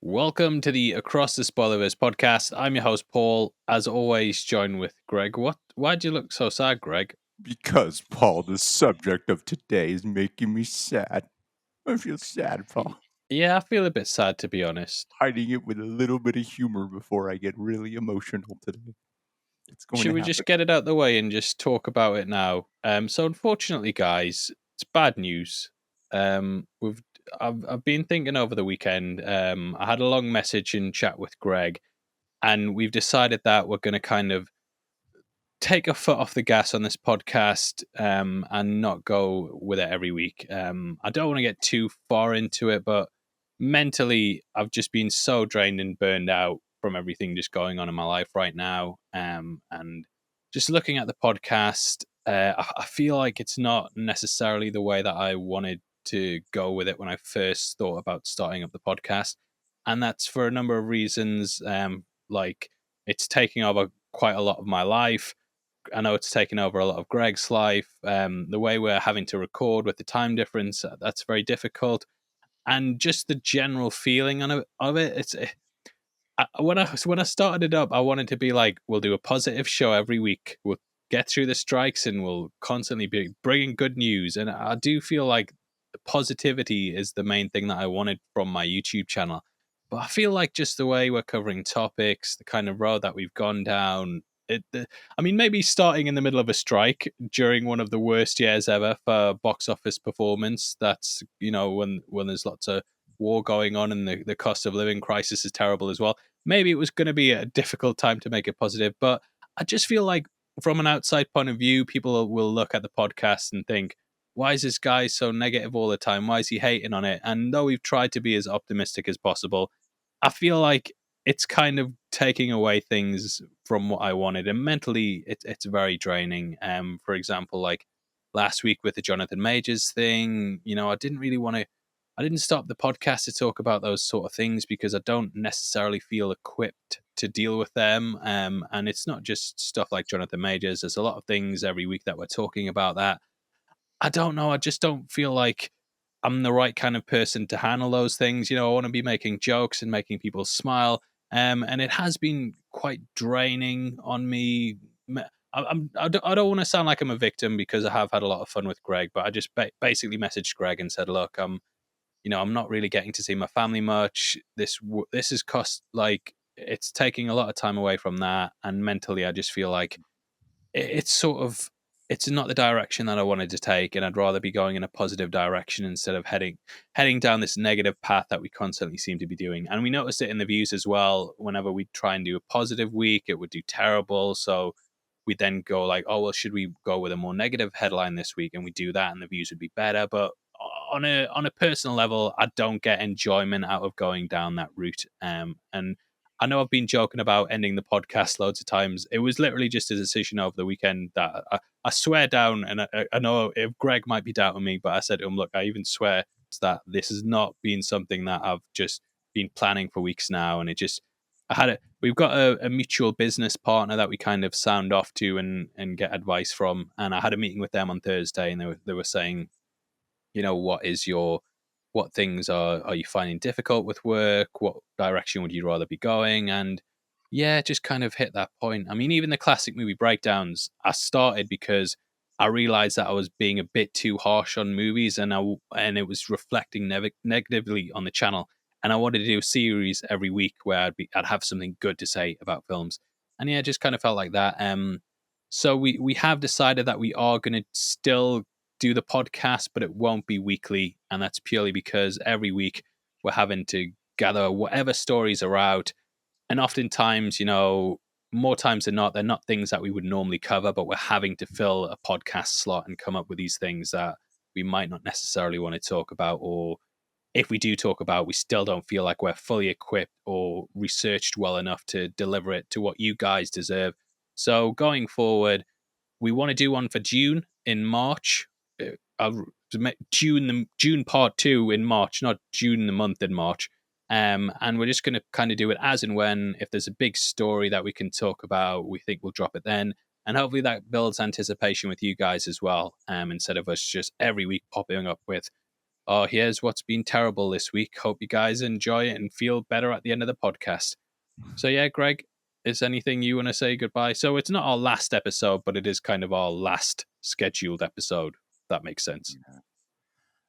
Welcome to the Across the Spoilerverse podcast. I'm your host, Paul. As always, joined with Greg. Why'd you look so sad, Greg? Because, Paul, the subject of today is making me sad. I feel sad, Paul. Yeah, I feel a bit sad, to be honest. Hiding it with a little bit of humor before I get really emotional today. It's going Should to we happen. just get it out the way and just talk about it now? So unfortunately, guys, it's bad news. We've I've been thinking over the weekend. I had a long message and chat with Greg, and we've decided that we're going to kind of take a foot off the gas on this podcast and not go with it every week. I don't want to get too far into it, but mentally, I've just been so drained and burned out from everything just going on in my life right now. And just looking at the podcast, I feel like it's not necessarily the way that I wanted to go with it when I first thought about starting up the podcast. And that's for a number of reasons. Like it's taking over quite a lot of my life. I know it's taken over a lot of Greg's life. The way we're having to record with the time difference, that's very difficult. And just the general feeling of it. When I started it up, I wanted to be like, we'll do a positive show every week. We'll get through the strikes and we'll constantly be bringing good news. And I do feel like positivity is the main thing that I wanted from my YouTube channel. But I feel like just the way we're covering topics, the kind of road that we've gone down, I mean, maybe starting in the middle of a strike during one of the worst years ever for box office performance. That's when there's lots of war going on and the cost of living crisis is terrible as well. Maybe it was going to be a difficult time to make it positive, but I just feel like from an outside point of view, people will look at the podcast and think, why is this guy so negative all the time? Why is he hating on it? And though we've tried to be as optimistic as possible, I feel like it's kind of taking away things from what I wanted, and mentally, it's very draining. For example, like last week with the Jonathan Majors thing, I didn't really want to. I didn't stop the podcast to talk about those sort of things because I don't necessarily feel equipped to deal with them. And it's not just stuff like Jonathan Majors. There's a lot of things every week that we're talking about that I don't know. I just don't feel like I'm the right kind of person to handle those things. I want to be making jokes and making people smile. And it has been quite draining on me. I don't want to sound like I'm a victim because I have had a lot of fun with Greg, but I just basically messaged Greg and said, "Look, I'm not really getting to see my family much. This has cost like it's taking a lot of time away from that, and mentally, I just feel like it's sort of it's not the direction that I wanted to take, and I'd rather be going in a positive direction instead of heading down this negative path that we constantly seem to be doing. And we noticed it in the views as well. Whenever we try and do a positive week, it would do terrible. So we then go like, oh well, should we go with a more negative headline this week? And we do that, and the views would be better. But on a personal level, I don't get enjoyment out of going down that route. And I know I've been joking about ending the podcast loads of times. It was literally just a decision over the weekend that I swear down, and I know if Greg might be doubting me, but I said to him, look, I even swear that this has not been something that I've just been planning for weeks now. And we've got a mutual business partner that we kind of sound off to and get advice from. And I had a meeting with them on Thursday, and they were saying, what things are you finding difficult with work? What direction would you rather be going? And yeah, just kind of hit that point. I mean, even the classic movie breakdowns, I started because I realized that I was being a bit too harsh on movies, and it was reflecting negatively on the channel. And I wanted to do a series every week where I'd have something good to say about films. And yeah, it just kind of felt like that. So we have decided that we are going to still do the podcast, but it won't be weekly. And that's purely because every week we're having to gather whatever stories are out. And oftentimes, more times than not, they're not things that we would normally cover, but we're having to fill a podcast slot and come up with these things that we might not necessarily want to talk about. Or if we do talk about, we still don't feel like we're fully equipped or researched well enough to deliver it to what you guys deserve. So going forward, we want to do one for June in March. June part 2 in March, not June the month in March. And we're just going to kind of do it as and when. If there's a big story that we can talk about, we think we'll drop it then. And hopefully that builds anticipation with you guys as well. Instead of us just every week popping up with oh, here's what's been terrible this week. Hope you guys enjoy it and feel better at the end of the podcast. So, yeah, Greg, is anything you want to say goodbye? So, it's not our last episode, but it is kind of our last scheduled episode. If that makes sense.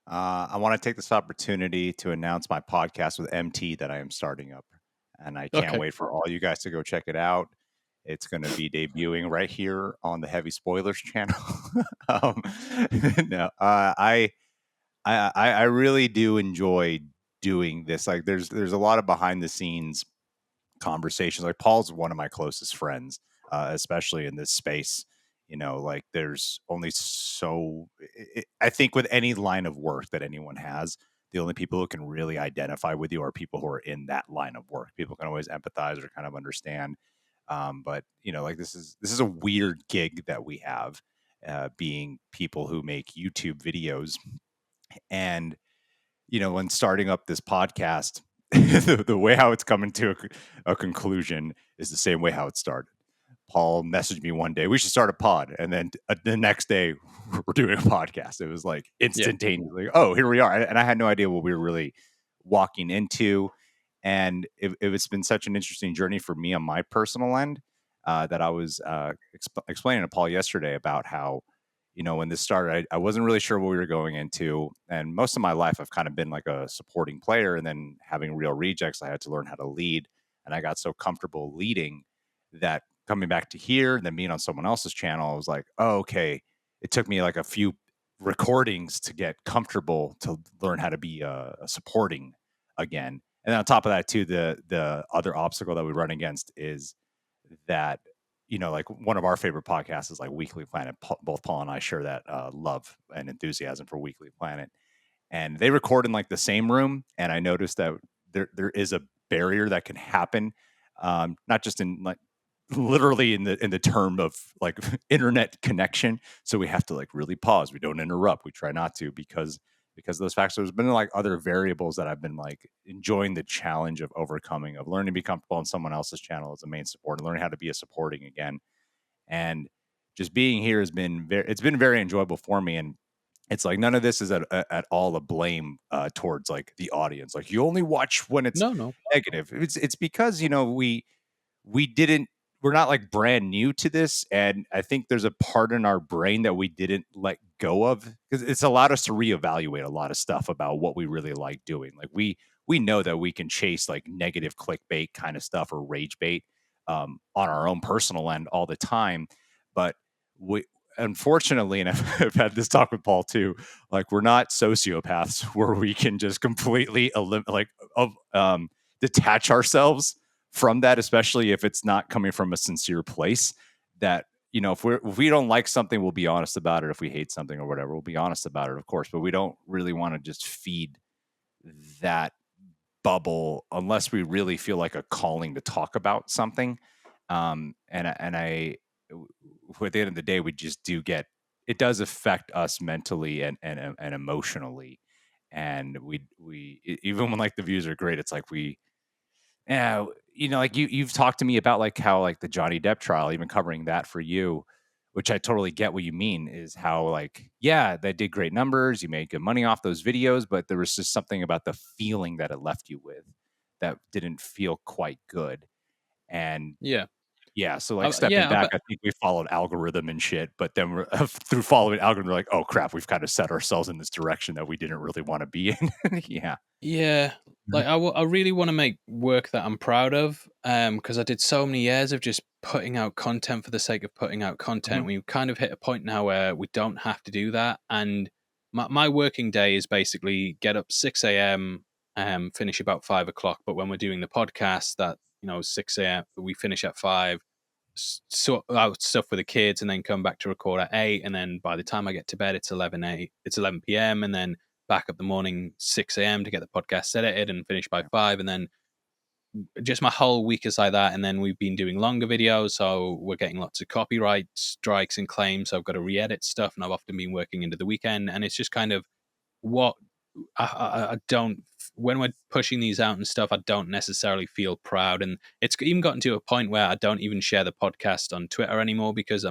I want to take this opportunity to announce my podcast with MT that I am starting up, and I can't Okay. wait for all you guys to go check it out. It's going to be debuting right here on the Heavy Spoilers channel. um, no, I really do enjoy doing this. Like, there's a lot of behind the scenes conversations. Like, Paul's one of my closest friends, especially in this space. Like, there's only so I think with any line of work that anyone has, the only people who can really identify with you are people who are in that line of work. People can always empathize or kind of understand. But like, this is a weird gig that we have, being people who make YouTube videos. And when starting up this podcast, the way how it's coming to a conclusion is the same way how it started. Paul messaged me one day, we should start a pod. And then the next day, we're doing a podcast. It was like Yeah. instantaneously, oh, here we are. And I had no idea what we were really walking into. And it's been such an interesting journey for me on my personal end, that I was explaining to Paul yesterday about how, when this started, I wasn't really sure what we were going into. And most of my life, I've kind of been like a supporting player. And then having Real Rejects, I had to learn how to lead. And I got so comfortable leading that coming back to here and then being on someone else's channel, I was like, oh, okay. It took me like a few recordings to get comfortable to learn how to be a supporting again. And then on top of that, too, the other obstacle that we run against is that, like, one of our favorite podcasts is like Weekly Planet. Both Paul and I share that love and enthusiasm for Weekly Planet, and they record in like the same room. And I noticed that there is a barrier that can happen, not just in like literally in the term of like internet connection. So we have to like really pause. We don't interrupt. We try not to, because of those factors. There's been like other variables that I've been like enjoying the challenge of overcoming, of learning to be comfortable on someone else's channel as a main support and learning how to be a supporting again. And just being here has been it's been very enjoyable for me. And it's like none of this is at all a blame towards like the audience. Like, you only watch when it's No. negative. It's because we didn't we're not like brand new to this, and I think there's a part in our brain that we didn't let go of, because it's allowed us to reevaluate a lot of stuff about what we really like doing. Like, we know that we can chase like negative clickbait kind of stuff or rage bait, on our own personal end all the time. But we unfortunately, and I've had this talk with Paul too, like, we're not sociopaths where we can just completely detach ourselves from that, especially if it's not coming from a sincere place. That, if we don't like something, we'll be honest about it. If we hate something or whatever, we'll be honest about it, of course. But we don't really want to just feed that bubble unless we really feel like a calling to talk about something. At the end of the day, we just do get, it does affect us mentally and emotionally. And even when like the views are great, it's like yeah, like you've talked to me about like how like the Johnny Depp trial, even covering that for you, which I totally get what you mean, is how like, yeah, they did great numbers, you made good money off those videos, but there was just something about the feeling that it left you with that didn't feel quite good. And Yeah. yeah, so like stepping Yeah. back, I think we followed algorithm and shit, but then through following algorithm, we're like, oh crap, we've kind of set ourselves in this direction that we didn't really want to be in. Yeah. Yeah, like I really want to make work that I'm proud of, because I did so many years of just putting out content for the sake of putting out content. Mhm. We've kind of hit a point now where we don't have to do that, and my working day is basically get up 6 a.m., finish about 5 o'clock. But when we're doing the podcast, that 6 a.m. we finish at 5, sort out stuff with the kids, and then come back to record at 8. And then by the time I get to bed, it's 11 p.m. And then back up the morning 6 a.m. to get the podcast edited and finished by 5. And then just my whole week is like that. And then we've been doing longer videos, so we're getting lots of copyright strikes and claims. So I've got to re-edit stuff, and I've often been working into the weekend. And it's just kind of what I don't, when we're pushing these out and stuff, I don't necessarily feel proud. And it's even gotten to a point where I don't even share the podcast on Twitter anymore, because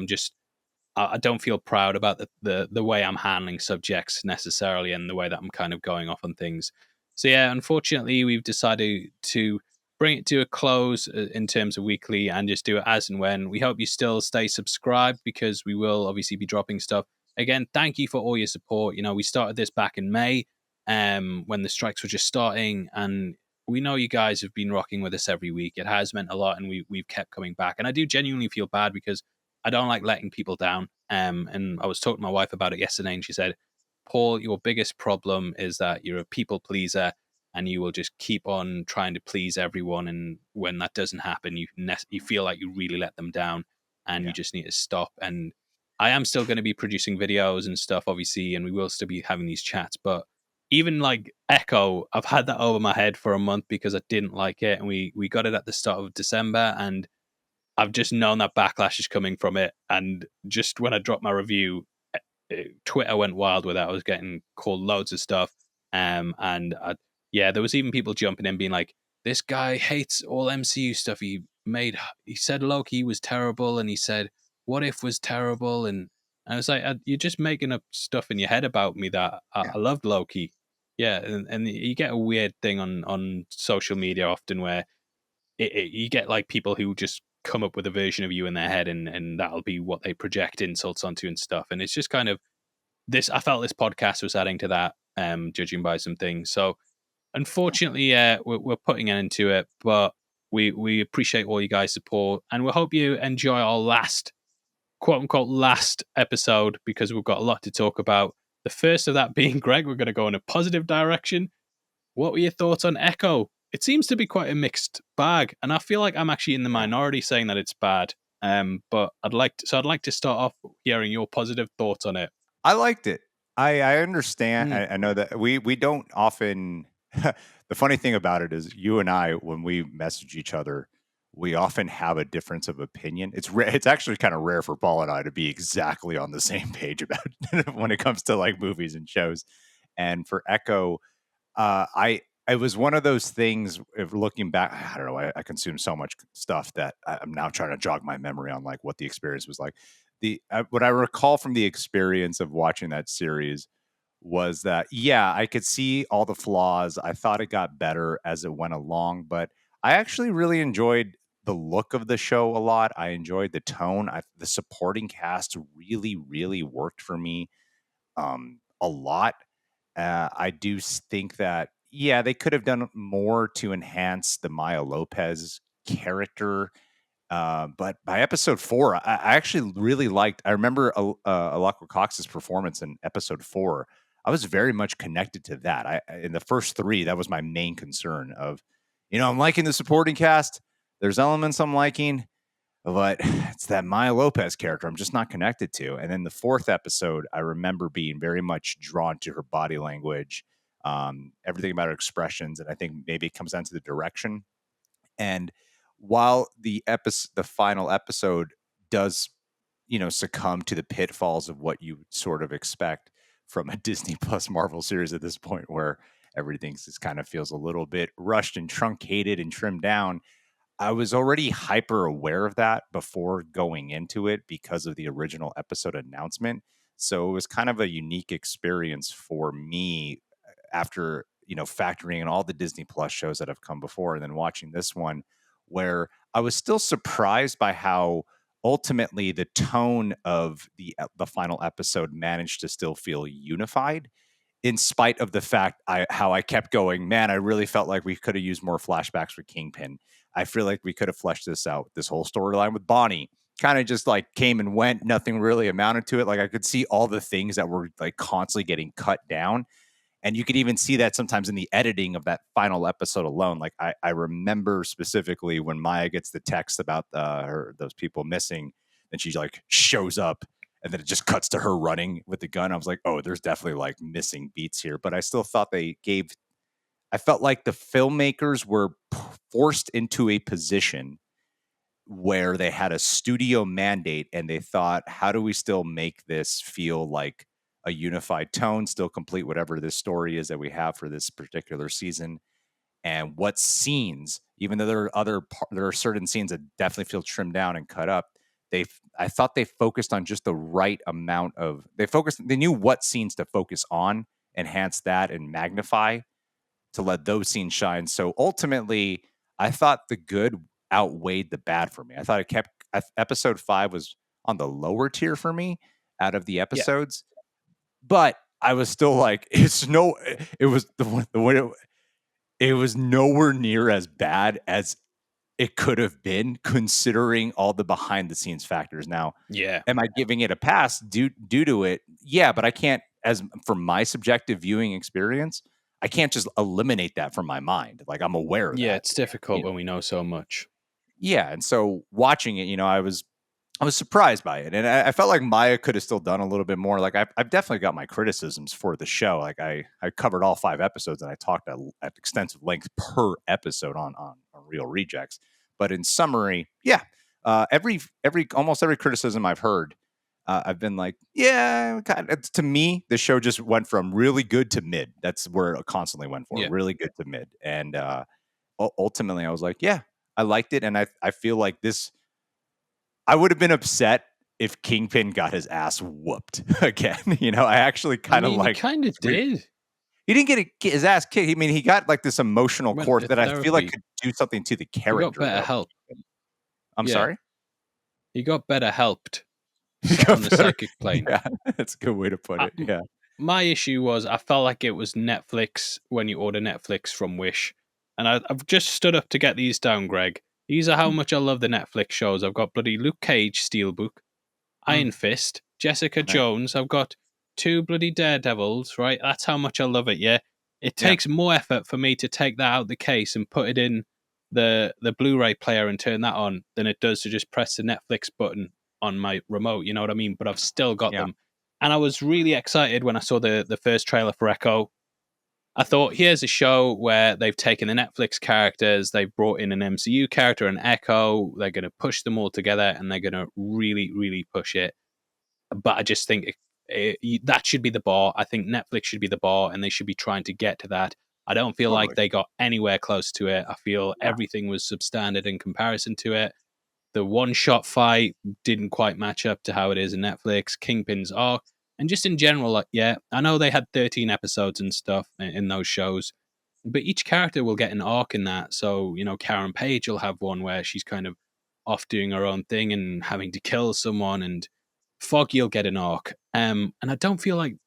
I don't feel proud about the way I'm handling subjects necessarily, and the way that I'm kind of going off on things. So yeah, unfortunately, we've decided to bring it to a close in terms of weekly, and just do it as and when. We hope you still stay subscribed, because we will obviously be dropping stuff. Again, thank you for all your support. You know, we started this back in May, when the strikes were just starting, and we know you guys have been rocking with us every week. It has meant a lot, and we've kept coming back. And I do genuinely feel bad, because I don't like letting people down. And I was talking to my wife about it yesterday, and she said, "Paul, your biggest problem is that you're a people pleaser, and you will just keep on trying to please everyone. And when that doesn't happen, you feel like you really let them down, and you Yeah. just need to stop." And I am still going to be producing videos and stuff, obviously, and we will still be having these chats. But even like Echo, I've had that over my head for a month, because I didn't like it, and we got it at the start of December, and I've just known that backlash is coming from it. And just when I dropped my review, Twitter went wild with it. I was getting called loads of stuff. Yeah, there was even people jumping in being like, "This guy hates all MCU stuff. He said Loki was terrible, and he said What If was terrible." And I was like, "You're just making up stuff in your head about me that Yeah. I loved Loki." Yeah, and you get a weird thing on social media often, where you get like people who just come up with a version of you in their head, and that'll be what they project insults onto and stuff. And it's just kind of this. I felt this podcast was adding to that, judging by some things. So unfortunately, we're putting an end to it, but we appreciate all you guys' support, and we hope you enjoy our last, quote unquote, last episode, because we've got a lot to talk about. The first of that being, Greg, we're going to go in a positive direction. What were your thoughts on Echo? It seems to be quite a mixed bag, and I feel like I'm actually in the Yeah. minority saying that it's bad. But I'd like to start off hearing your positive thoughts on it. I liked it. I understand. Mm, I know that we don't often. The funny thing about it is, you and I, when we message each other, we often have a difference of opinion. It's actually kind of rare for Paul and I to be exactly on the same page about when it comes to like movies and shows. And for Echo, I it was one of those things. If looking back, I don't know. I consumed so much stuff that I'm now trying to jog my memory on like what the experience was like. What I recall from the experience of watching that series was that, yeah, I could see all the flaws. I thought it got better as it went along, but I actually really enjoyed the look of the show a lot. I enjoyed the tone. The supporting cast really, really worked for me a lot. I do think that, yeah, they could have done more to enhance the Maya Lopez character. But by episode 4, I actually really liked. I remember Alakwa Cox's performance in episode 4. I was very much connected to that. In the first 3, that was my main concern. Of, I'm liking the supporting cast. There's elements I'm liking, but it's that Maya Lopez character I'm just not connected to. And then the 4th episode, I remember being very much drawn to her body language, everything about her expressions, and I think maybe it comes down to the direction. And while the final episode does, succumb to the pitfalls of what you sort of expect from a Disney Plus Marvel series at this point, where everything just kind of feels a little bit rushed and truncated and trimmed down, I was already hyper aware of that before going into it because of the original episode announcement. So it was kind of a unique experience for me after, factoring in all the Disney Plus shows that have come before and then watching this one, where I was still surprised by how ultimately the tone of the final episode managed to still feel unified, in spite of the fact how I kept going, man, I really felt like we could have used more flashbacks for Kingpin. I feel like we could have fleshed this out. This whole storyline with Bonnie kind of just like came and went. Nothing really amounted to it. Like, I could see all the things that were like constantly getting cut down. And you could even see that sometimes in the editing of that final episode alone. Like, I remember specifically when Maya gets the text about those people missing, and she like shows up, and then it just cuts to her running with the gun. I was like, oh, there's definitely like missing beats here. But I still thought I felt like the filmmakers were forced into a position where they had a studio mandate, and they thought, how do we still make this feel like a unified tone, still complete whatever this story is that we have for this particular season? And what scenes, even though there are certain scenes that definitely feel trimmed down and cut up, I thought they focused on just the right amount of they knew what scenes to focus on, enhance that and magnify to let those scenes shine. So ultimately, I thought the good outweighed the bad for me. I thought episode 5 was on the lower tier for me out of the Yeah. episodes, but I was still like, it was it was nowhere near as bad as it could have been, considering all the behind the scenes factors. Now, Yeah. am I giving it a pass due to it? Yeah, but I can't, as from my subjective viewing experience, I can't just eliminate that from my mind. Like, I'm aware of Yeah. that. It's difficult when we know so much. Yeah, and so watching it, I was surprised by it, and I felt like Maya could have still done a little bit more. Like, I've definitely got my criticisms for the show. Like, I covered all 5 episodes, and I talked at extensive length per episode on Real Rejects. But in summary, yeah, every almost every criticism I've heard, I've been like, yeah, to me, the show just went from really good to mid. That's where it constantly went for, Yeah. really good to mid, and ultimately, I was like, yeah, I liked it, and I feel like this. I would have been upset if Kingpin got his ass whooped again. I actually I kind of mean, he like. kind of did. He didn't get his ass kicked. I mean, he got like this emotional Went core to that I feel like therapy. could do something to the He got character. better help. I'm Yeah. sorry. He got better helped He got on the better. psychic plane. Yeah, that's a good way to put I, it. Yeah. my issue was I felt like it was Netflix when you order Netflix from Wish. And I've just stood up to get these down, Greg. These are how much I love the Netflix shows. I've got bloody Luke Cage Steelbook, Mm, Iron Fist, Jessica right. Jones. I've got 2 bloody Daredevils, right? That's how much I love it, yeah? It Yeah. takes more effort for me to take that out the case and put it in the Blu-ray player and turn that on than it does to just press the Netflix button on my remote, you know what I mean? But I've still got Yeah. them. And I was really excited when I saw the first trailer for Echo. I thought, here's a show where they've taken the Netflix characters, they've brought in an MCU character, an Echo, they're going to push them all together and they're going to really, really push it. But I just think that should be the bar. I think Netflix should be the bar and they should be trying to get to that. I don't feel like Totally. they got anywhere close to it. I feel Yeah. everything was substandard in comparison to it. The one shot fight didn't quite match up to how it is in Netflix. Kingpin's arc, and just in general, like, yeah, I know they had 13 episodes and stuff in those shows, but each character will get an arc in that. So, Karen Page will have one where she's kind of off doing her own thing and having to kill someone, and Foggy will get an arc. And I don't feel like,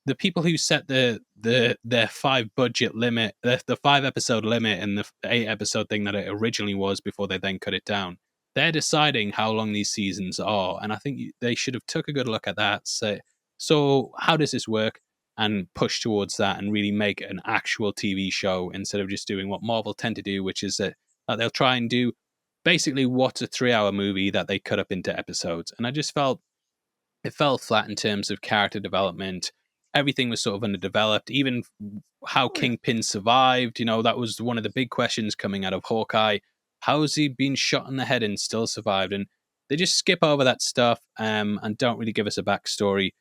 the people who set their 5 budget limit, the 5 episode limit, and the 8 episode thing that it originally was before they then cut it down, they're deciding how long these seasons are, and I think they should have took a good look at that. Say, so how does this work, and push towards that, and really make an actual TV show instead of just doing what Marvel tend to do, which is that they'll try and do basically what's a 3 hour movie that they cut up into episodes, and I just felt it fell flat in terms of character development. Everything was sort of underdeveloped. Even how Oh, yeah. Kingpin survived, that was one of the big questions coming out of Hawkeye. How has he been shot in the head and still survived? And they just skip over that stuff and don't really give us a backstory.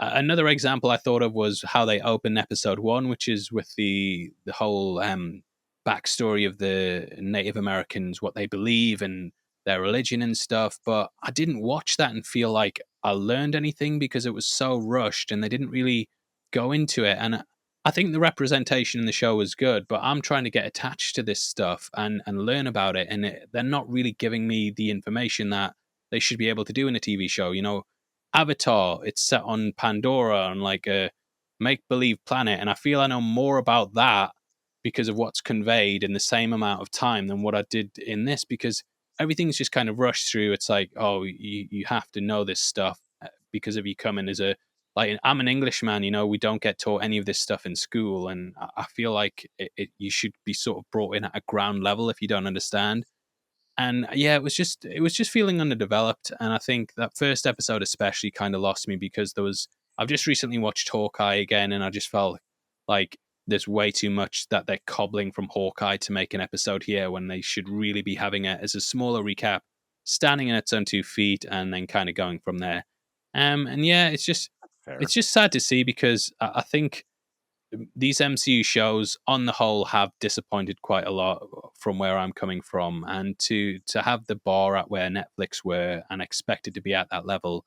Another example I thought of was how they open episode 1, which is with the whole backstory of the Native Americans, what they believe and their religion and stuff. But I didn't watch that and feel like I learned anything because it was so rushed and they didn't really go into it. And I think the representation in the show was good, but I'm trying to get attached to this stuff and learn about it. And they're not really giving me the information that they should be able to do in a TV show. Avatar, it's set on Pandora on like a make believe planet. And I feel I know more about that because of what's conveyed in the same amount of time than what I did in this, because everything's just kind of rushed through. It's like, oh, you have to know this stuff because of you coming as I'm an Englishman, we don't get taught any of this stuff in school. And I feel like you should be sort of brought in at a ground level if you don't understand. And yeah, it was just feeling underdeveloped, and I think that first episode especially kind of lost me because I've just recently watched Hawkeye again, and I just felt like there's way too much that they're cobbling from Hawkeye to make an episode here when they should really be having it as a smaller recap, standing on its own 2 feet, and then kind of going from there. And yeah, it's just Fair. it's just sad to see because I think these MCU shows, on the whole, have disappointed quite a lot from where I'm coming from, and to have the bar at where Netflix were and expected to be at that level,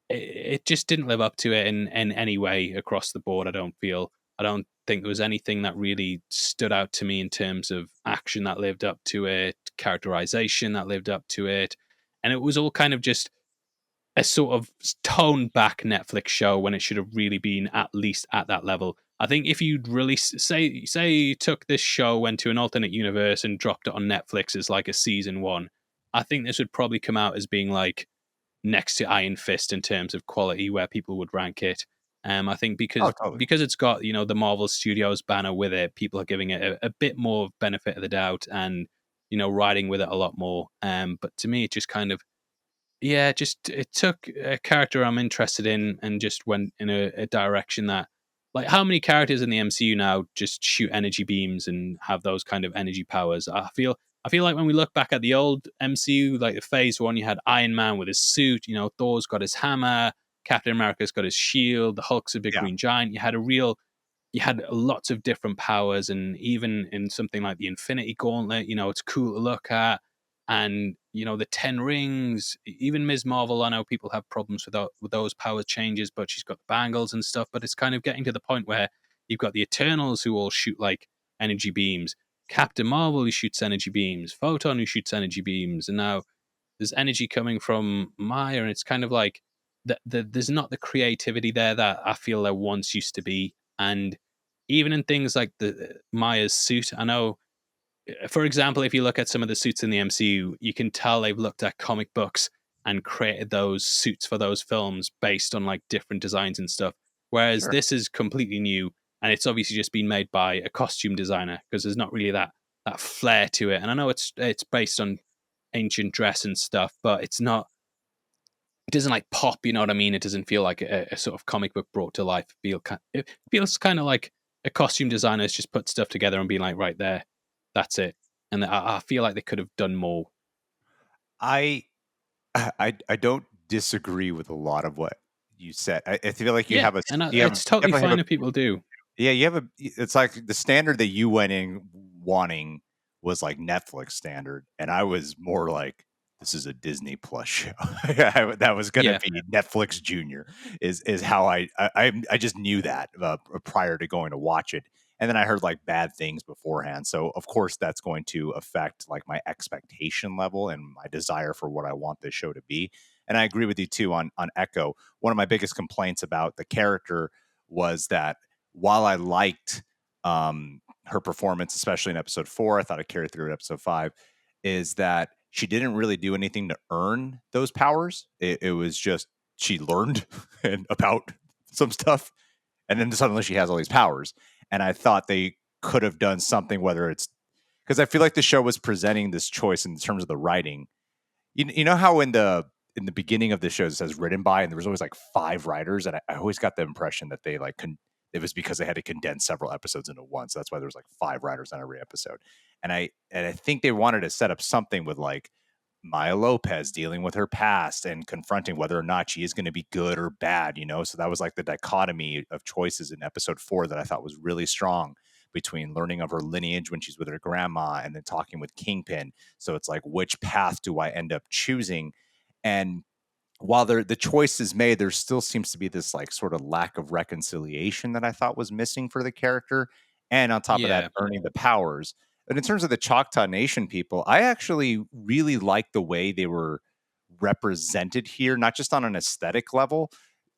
it just didn't live up to it in any way across the board. I don't think there was anything that really stood out to me in terms of action that lived up to it, characterization that lived up to it, and it was all kind of just a sort of toned back Netflix show when it should have really been at least at that level. I think if you'd release, say you took this show, went to an alternate universe and dropped it on Netflix as like a season one, I think this would probably come out as being like next to Iron Fist in terms of quality, where people would rank it. I think Oh, totally. because it's got, you know, the Marvel Studios banner with it, people are giving it a bit more benefit of the doubt and, you know, riding with it a lot more. But to me, it just kind of, yeah, just it took a character I'm interested in and just went in a direction that, like, how many characters in the MCU now just shoot energy beams and have those kind of energy powers? I feel like when we look back at the old MCU, like the Phase One, you had Iron Man with his suit, you know, Thor's got his hammer, Captain America's got his shield, the Hulk's a big Yeah. green giant. You had lots of different powers, and even in something like the Infinity Gauntlet, you know, it's cool to look at. And you know, the Ten Rings, even Ms. Marvel, I know people have problems with those power changes, but she's got the bangles and stuff. But it's kind of getting to the point where you've got the Eternals who all shoot like energy beams, Captain Marvel who shoots energy beams, Photon who shoots energy beams, and now there's energy coming from Maya, and it's kind of like there's not the creativity there that I feel there once used to be. And even in things like the Maya's suit, I know, for example, if you look at some of the suits in the MCU, you can tell they've looked at comic books and created those suits for those films based on like different designs and stuff. Whereas Sure. this is completely new, and it's obviously just been made by a costume designer because there's not really that flair to it. And I know it's based on ancient dress and stuff, but it's not. It doesn't like pop, you know what I mean? It doesn't feel like a sort of comic book brought to life. It feels kind of like a costume designer has just put stuff together and been like, right there, that's it. And I feel like they could have done more. I I don't disagree with a lot of what you said. I feel like you Yeah, have a and you have it's totally definitely have fine a if people do. yeah, you have a it's like the standard that you went in wanting was like Netflix standard, and I was more like, this is a Disney Plus show. That was gonna Yeah, be Netflix Junior is how I just knew that prior to going to watch it. And then I heard like bad things beforehand. So of course that's going to affect like my expectation level and my desire for what I want this show to be. And I agree with you too on Echo. One of my biggest complaints about the character was that while I liked her performance, especially in episode 4, I thought it carried through in episode 5, is that she didn't really do anything to earn those powers. It was just she learned and about some stuff, and then suddenly she has all these powers. And I thought they could have done something, whether it's because I feel like the show was presenting this choice in terms of the writing. You know how in the beginning of the show it says written by, and there was always like 5 writers, and I always got the impression that they like it was because they had to condense several episodes into one, so that's why there's like 5 writers on every episode. And I think they wanted to set up something with like Maya Lopez dealing with her past and confronting whether or not she is going to be good or bad, you know? So that was like the dichotomy of choices in episode 4 that I thought was really strong, between learning of her lineage when she's with her grandma and then talking with Kingpin. So it's like, which path do I end up choosing? And while the choice is made, there still seems to be this like sort of lack of reconciliation that I thought was missing for the character. And on top of that, yeah, earning the powers. But in terms of the Choctaw Nation people, I actually really like the way they were represented here, not just on an aesthetic level.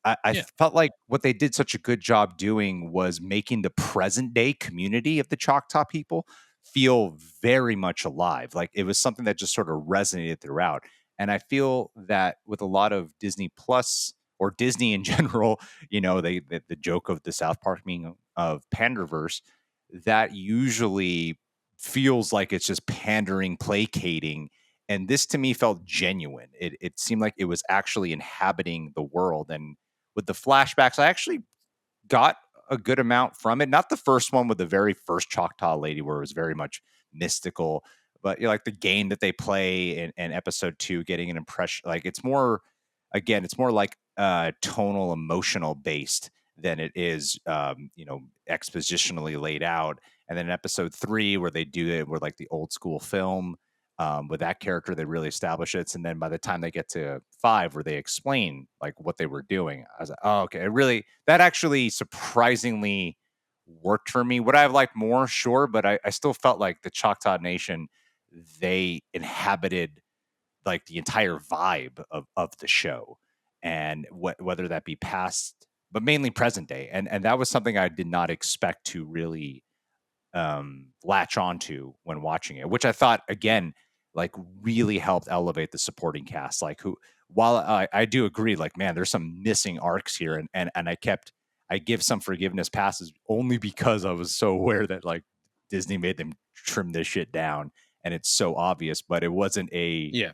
I yeah, felt like what they did such a good job doing was making the present day community of the Choctaw people feel very much alive. Like it was something that just sort of resonated throughout. And I feel that with a lot of Disney Plus or Disney in general, you know, the joke of the South Park being of Panderverse, that usually feels like it's just pandering, placating. And this to me felt genuine. It seemed like it was actually inhabiting the world. And with the flashbacks, I actually got a good amount from it. Not the first one with the very first Choctaw lady, where it was very much mystical, but you know, like the game that they play in episode 2, getting an impression. Like it's more, again, it's more like tonal, emotional based than it is, expositionally laid out. And then in episode 3, where they do it with like the old school film, with that character, they really establish it. And then by the time they get to 5, where they explain like what they were doing, I was like, oh, okay, that actually surprisingly worked for me. Would I have liked more? Sure, but I still felt like the Choctaw Nation, they inhabited like the entire vibe of the show, and whether that be past, but mainly present day, and that was something I did not expect to really latch onto when watching it, which I thought again like really helped elevate the supporting cast. Like who, while I do agree, like man, there's some missing arcs here, and I give some forgiveness passes only because I was so aware that like Disney made them trim this shit down, and it's so obvious, but it wasn't a Yeah.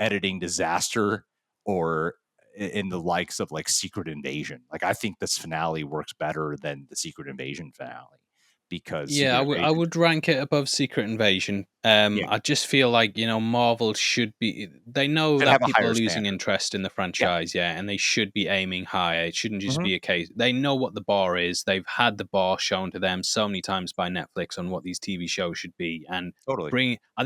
editing disaster or in the likes of like Secret Invasion. Like I think this finale works better than the Secret Invasion finale because Yeah, Secret I Invasion, would rank it above Secret Invasion. yeah, I just feel like, Marvel should be, they know should have that a people are higher losing standard. interest in the Yeah. franchise, yeah, and they should be aiming higher. It shouldn't just Mhm. be a case. They know what the bar is. They've had the bar shown to them so many times by Netflix on what these TV shows should be. And Totally. I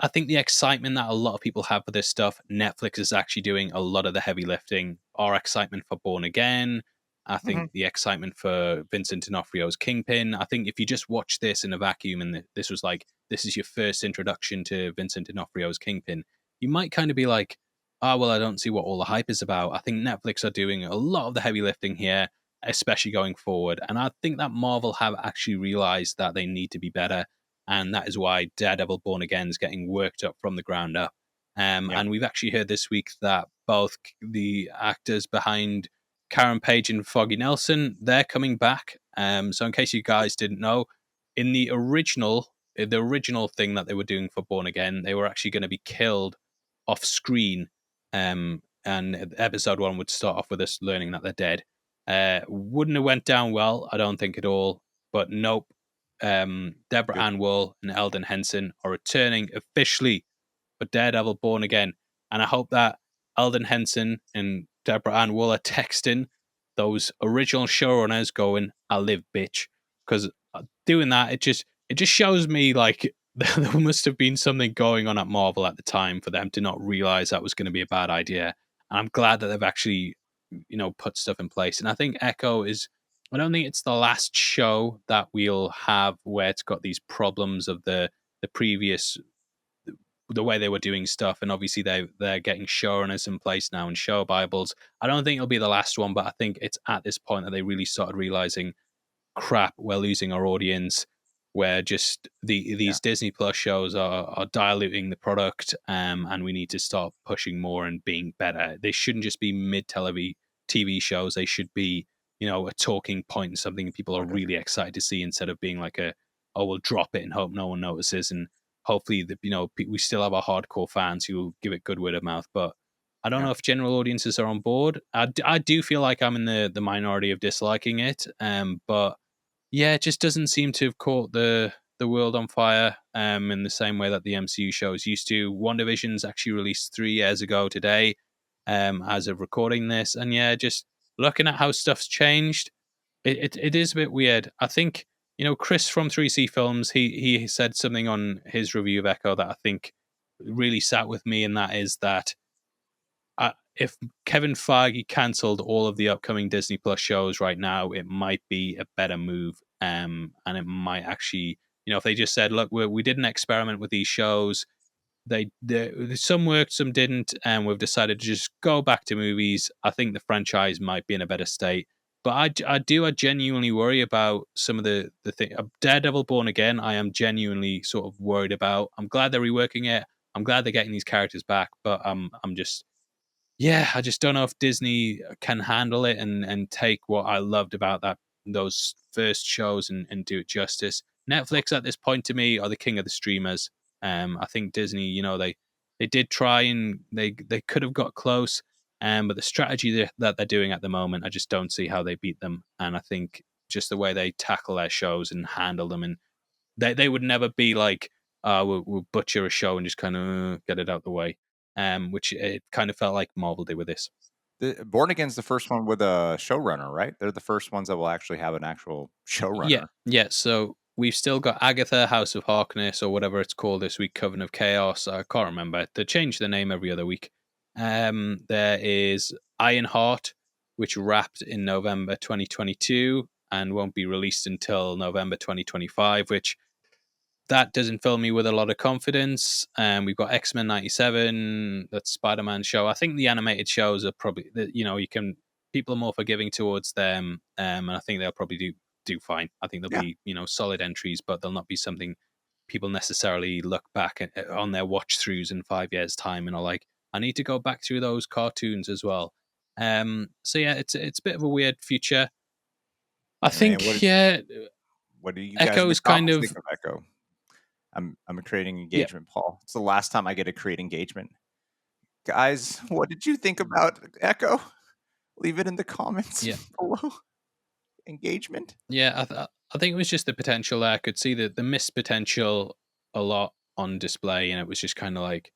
think the excitement that a lot of people have for this stuff, Netflix is actually doing a lot of the heavy lifting. Our excitement for Born Again, I Mhm. think the excitement for Vincent D'Onofrio's Kingpin. I think if you just watch this in a vacuum and this was like, this is your first introduction to Vincent D'Onofrio's Kingpin, you might kind of be like, oh, well, I don't see what all the hype is about. I think Netflix are doing a lot of the heavy lifting here, especially going forward. And I think that Marvel have actually realized that they need to be better. And that is why Daredevil Born Again is getting worked up from the ground up. Yeah. And we've actually heard this week that both the actors behind Karen Page and Foggy Nelson, they're coming back. So in case you guys didn't know, in the original thing that they were doing for Born Again, they were actually going to be killed off screen. And episode 1 would start off with us learning that they're dead. Wouldn't have went down well, I don't think at all. But nope. Deborah Good. Ann Wool and Eldon Henson are returning officially for Daredevil Born Again. And I hope that Eldon Henson and Deborah Ann Wool are texting those original showrunners going, I live, bitch. Because doing that, it just shows me like there must have been something going on at Marvel at the time for them to not realize that was going to be a bad idea. And I'm glad that they've actually, put stuff in place. And I think Echo is, I don't think it's the last show that we'll have where it's got these problems of the previous, the way they were doing stuff, and obviously they're getting showrunners in place now and show bibles. I don't think it'll be the last one, but I think it's at this point that they really started realizing, crap, we're losing our audience. Where just Yeah. these Disney Plus shows are diluting the product, and we need to start pushing more and being better. They shouldn't just be mid TV shows. They should be, a talking point and something people are Oh, really definitely. excited to see, instead of being like oh, we'll drop it and hope no one notices. And hopefully, we still have our hardcore fans who will give it good word of mouth. But I don't Yeah. know if general audiences are on board. I do feel like I'm in the minority of disliking it. But yeah, it just doesn't seem to have caught the world on fire in the same way that the MCU shows used to. WandaVision's actually released 3 years ago today, as of recording this, and yeah, just looking at how stuff's changed, it is a bit weird. I think, Chris from 3C Films, he said something on his review of Echo that I think really sat with me, and that is that if Kevin Feige cancelled all of the upcoming Disney Plus shows right now, it might be a better move. And it might actually, if they just said, look, we did an experiment with these shows. Some worked, some didn't, and we've decided to just go back to movies. I think the franchise might be in a better state. But I genuinely worry about some of the thing. Daredevil Born Again, I am genuinely sort of worried about. I'm glad they're reworking it. I'm glad they're getting these characters back, but I'm just, yeah, I just don't know if Disney can handle it and take what I loved about those first shows and do it justice. Netflix at this point to me are the king of the streamers. I think Disney, they did try and they could have got close, but the strategy that they're doing at the moment, I just don't see how they beat them. And I think just the way they tackle their shows and handle them, and they would never be like, we'll butcher a show and just kind of get it out the way. Which it kind of felt like Marvel did with this. The Born Again's the first one with a showrunner, right? They're the first ones that will actually have an actual Yeah, showrunner. yeah. So we've still got Agatha, House of Harkness, or whatever it's called this week, Coven of Chaos. I can't remember. They change the name every other week. There is Ironheart, which wrapped in November 2022 and won't be released until November 2025, which that doesn't fill me with a lot of confidence. We've got X-Men 97, that's Spider-Man show. I think the animated shows are probably, you can, people are more forgiving towards them, and I think they'll probably do fine. I think they'll Yeah. be, solid entries, but they'll not be something people necessarily look back on their watch throughs in 5 years' time and are like, I need to go back through those cartoons as well. So yeah, it's a bit of a weird future. I I mean, think, yeah, what do you guys in the Echo's kind comments of, think of Echo? I'm creating yeah, engagement, Paul. It's the last time I get to create engagement. Guys, what did you think about Echo? Leave it in the comments yeah. below. Engagement. Yeah, I think it was just the potential there. I could see the missed potential a lot on display, and it was just kind of like,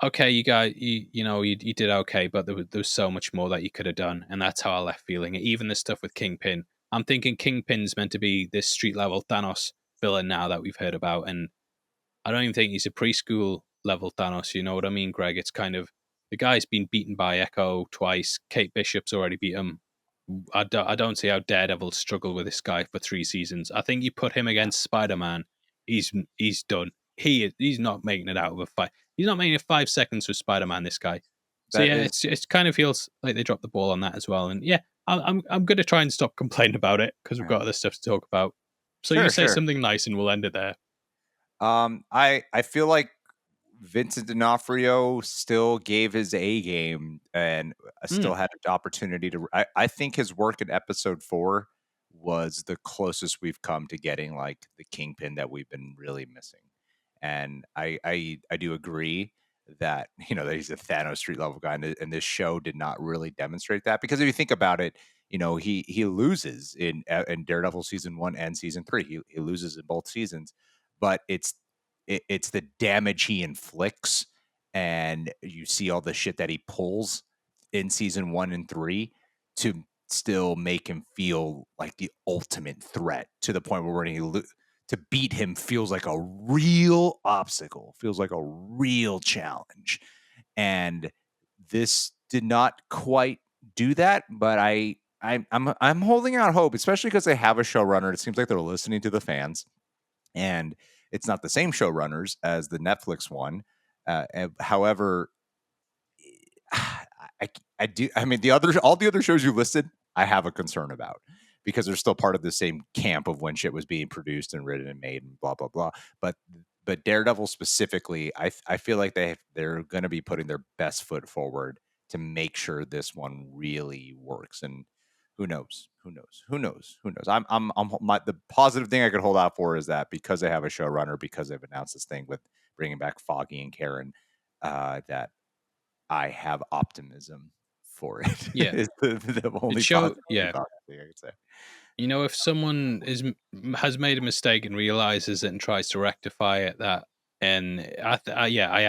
okay, you guys, you did okay, but there was so much more that you could have done, and that's how I left feeling. Even the stuff with Kingpin, I'm thinking Kingpin's meant to be this street level Thanos villain now that we've heard about, and I don't even think he's a preschool level Thanos. You know what I mean, Greg? It's kind of the guy's been beaten by Echo twice. Kate Bishop's already beat him. I don't see how Daredevil struggled with this guy for 3 seasons. I think you put him against Spider-Man, he's done. He's not making it out of a fight. He's not making it 5 seconds with Spider-Man. This guy. So That yeah, is it's kind of feels like they dropped the ball on that as well. And yeah, I'm going to try and stop complaining about it because we've yeah. got other stuff to talk about. So you Sure, say sure. something nice and we'll end it there. I feel like Vincent D'Onofrio still gave his A game and Mm, still had an opportunity to. I think his work in episode 4 was the closest we've come to getting like the Kingpin that we've been really missing. And I do agree that that he's a Thanos street level guy, and this show did not really demonstrate that because if you think about it, he loses in Daredevil season 1 and season 3. He loses in both seasons, but it's the damage he inflicts, and you see all the shit that he pulls in season 1 and 3 to still make him feel like the ultimate threat to the point where to beat him feels like a real obstacle, feels like a real challenge. And this did not quite do that, but I'm holding out hope, especially because they have a showrunner. It seems like they're listening to the fans, and it's not the same showrunners as the Netflix one. However, I do. I mean, all the other shows you listed, I have a concern about because they're still part of the same camp of when shit was being produced and written and made and blah blah blah. But Daredevil specifically, I feel like they're going to be putting their best foot forward to make sure this one really works. And who knows? Who knows? Who knows? Who knows? The positive thing I could hold out for is that because they have a showrunner, because they've announced this thing with bringing back Foggy and Karen, that I have optimism for it. yeah, Is the it only showed. positive Yeah, thing I could say. if someone has made a mistake and realizes it and tries to rectify it, that and yeah, I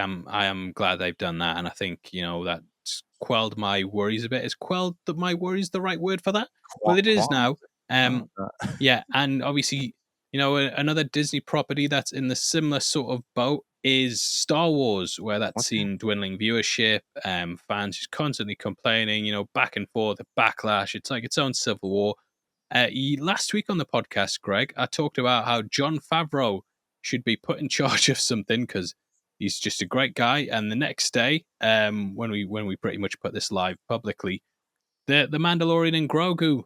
am glad they've done that, and I think that's quelled my worries a bit. Is quelled my worries the right word for that? Well, it is Qualms? now. Oh, Yeah, and obviously, another Disney property that's in the similar sort of boat is Star Wars, where that's what's that? seen dwindling viewership, fans just constantly complaining, back and forth, a backlash. It's like its own civil war. Last week on the podcast, Greg, I talked about how John Favreau should be put in charge of something because he's just a great guy. And the next day, when we pretty much put this live publicly, the Mandalorian and Grogu,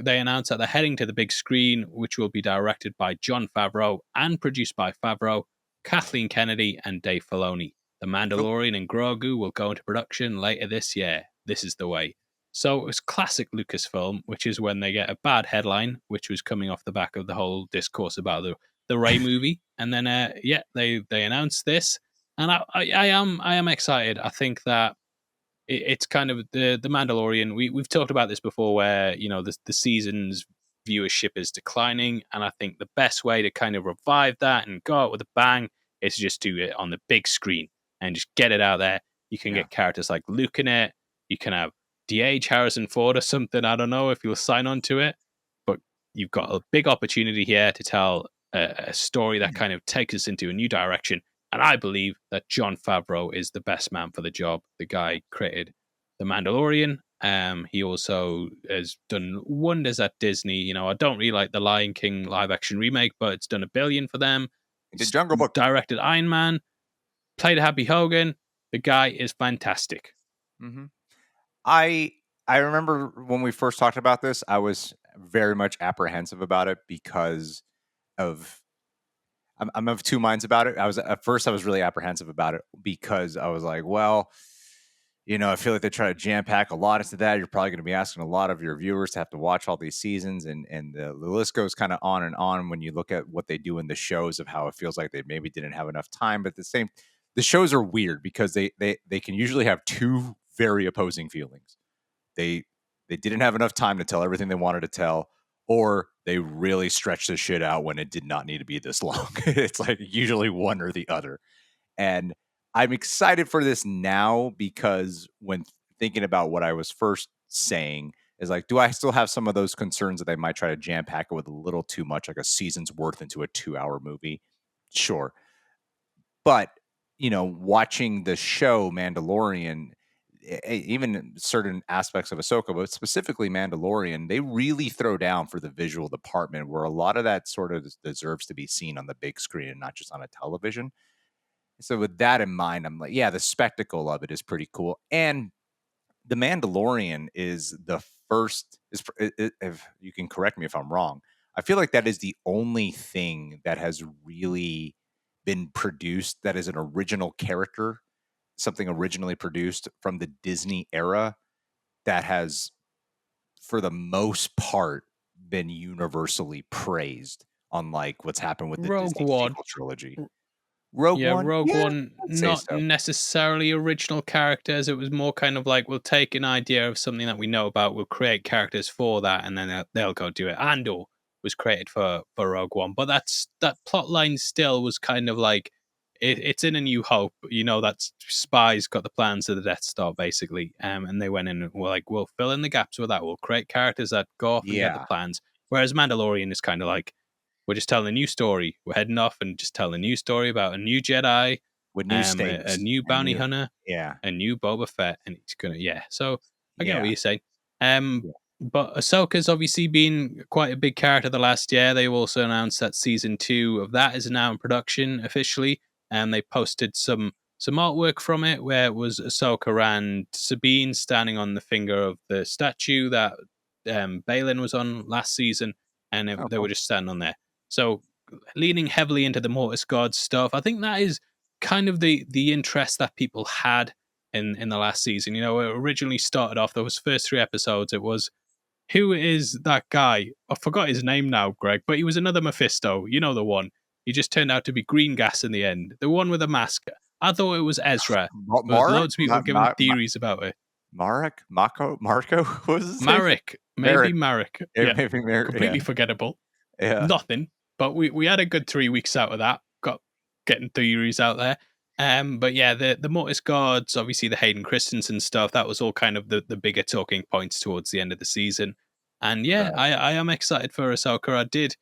they announced that they're heading to the big screen, which will be directed by John Favreau and produced by Favreau, Kathleen Kennedy, and Dave Filoni. The Nope. Mandalorian and Grogu will go into production later this year. This is the way. So it was classic Lucasfilm, which is when they get a bad headline, which was coming off the back of the whole discourse about the Ray movie, and then yeah, they announced this, and I am excited. I think that it's kind of the Mandalorian. We've talked about this before, where the season's viewership is declining, and I think the best way to kind of revive that and go out with a bang is to just do it on the big screen and just get it out there. You can Yeah. get characters like Luke in it. You can have de-age Harrison Ford or something. I don't know if you'll sign on to it, but you've got a big opportunity here to tell a story that kind of takes us into a new direction. And I believe that Jon Favreau is the best man for the job. The guy created The Mandalorian. He also has done wonders at Disney. You know, I don't really like the Lion King live action remake, but it's done $1 billion for them. The Jungle Book. Directed Iron Man, played Happy Hogan. The guy is fantastic. Mm-hmm. I remember when we first talked about this, I was very much apprehensive about it because of I'm of two minds about it. At first I was really apprehensive about it because I was like, well, I feel like they try to jam pack a lot into that. You're probably going to be asking a lot of your viewers to have to watch all these seasons, and the list goes kind of on and on when you look at what they do in the shows of how it feels like they maybe didn't have enough time. But the shows are weird because they can usually have two very opposing feelings. They didn't have enough time to tell everything they wanted to tell, or they really stretched the shit out when it did not need to be this long. It's like usually one or the other. And I'm excited for this now because when thinking about what I was first saying is like, do I still have some of those concerns that they might try to jam pack it with a little too much, like a season's worth into a 2-hour movie? Sure. But, watching the show Mandalorian, even certain aspects of Ahsoka, but specifically Mandalorian, they really throw down for the visual department where a lot of that sort of deserves to be seen on the big screen and not just on a television. So with that in mind, I'm like, yeah, the spectacle of it is pretty cool. And The Mandalorian is the first, if you can correct me if I'm wrong, I feel like that is the only thing that has really been produced that is an original character, something originally produced from the Disney era that has, for the most part, been universally praised, unlike what's happened with the Rogue Disney One. sequel trilogy. Rogue Yeah, One? Rogue Yeah, One, I'd say not so. necessarily original characters. It was more kind of like, we'll take an idea of something that we know about, we'll create characters for that, and then they'll go do it. Andor was created for Rogue One, but that plot line still was kind of like, it's in A New Hope. You know, that spies got the plans of the Death Star, basically, and they went in and were like, we'll fill in the gaps with that. We'll create characters that go off and get the Yeah, plans. Whereas Mandalorian is kind of like, we're just telling a new story. We're heading off and just telling a new story about a new Jedi, with new a stakes new and bounty hunter, yeah, a new Boba Fett, and it's gonna, yeah. So I get what yeah, you're saying. yeah. But Ahsoka's obviously been quite a big character the last year. They also announced that season 2 of that is now in production officially, and they posted some artwork from it where it was Ahsoka and Sabine standing on the finger of the statue that Balin was on last season, and Oh, they were cool. just standing on there. So leaning heavily into the Mortis God stuff, I think that is kind of the interest that people had in the last season. You know, it originally started off, those first 3 episodes, it was, who is that guy? I forgot his name now, Greg, but he was another Mephisto. You know the one. He just turned out to be green gas in the end. The one with the mask. I thought it was Ezra, but Marek? loads of people giving theories about it. Marek? Marco? What was his name? Marek. Maybe Merrick. Marek. Yeah, Yeah. maybe Merrick. Yeah, Completely forgettable. yeah. Nothing. But we had a good 3 weeks out of that. Got getting theories out there. But yeah, the Mortis Guards, obviously the Hayden Christensen stuff, that was all kind of the bigger talking points towards the end of the season. And yeah, Right. I am excited for Ahsoka. I didn't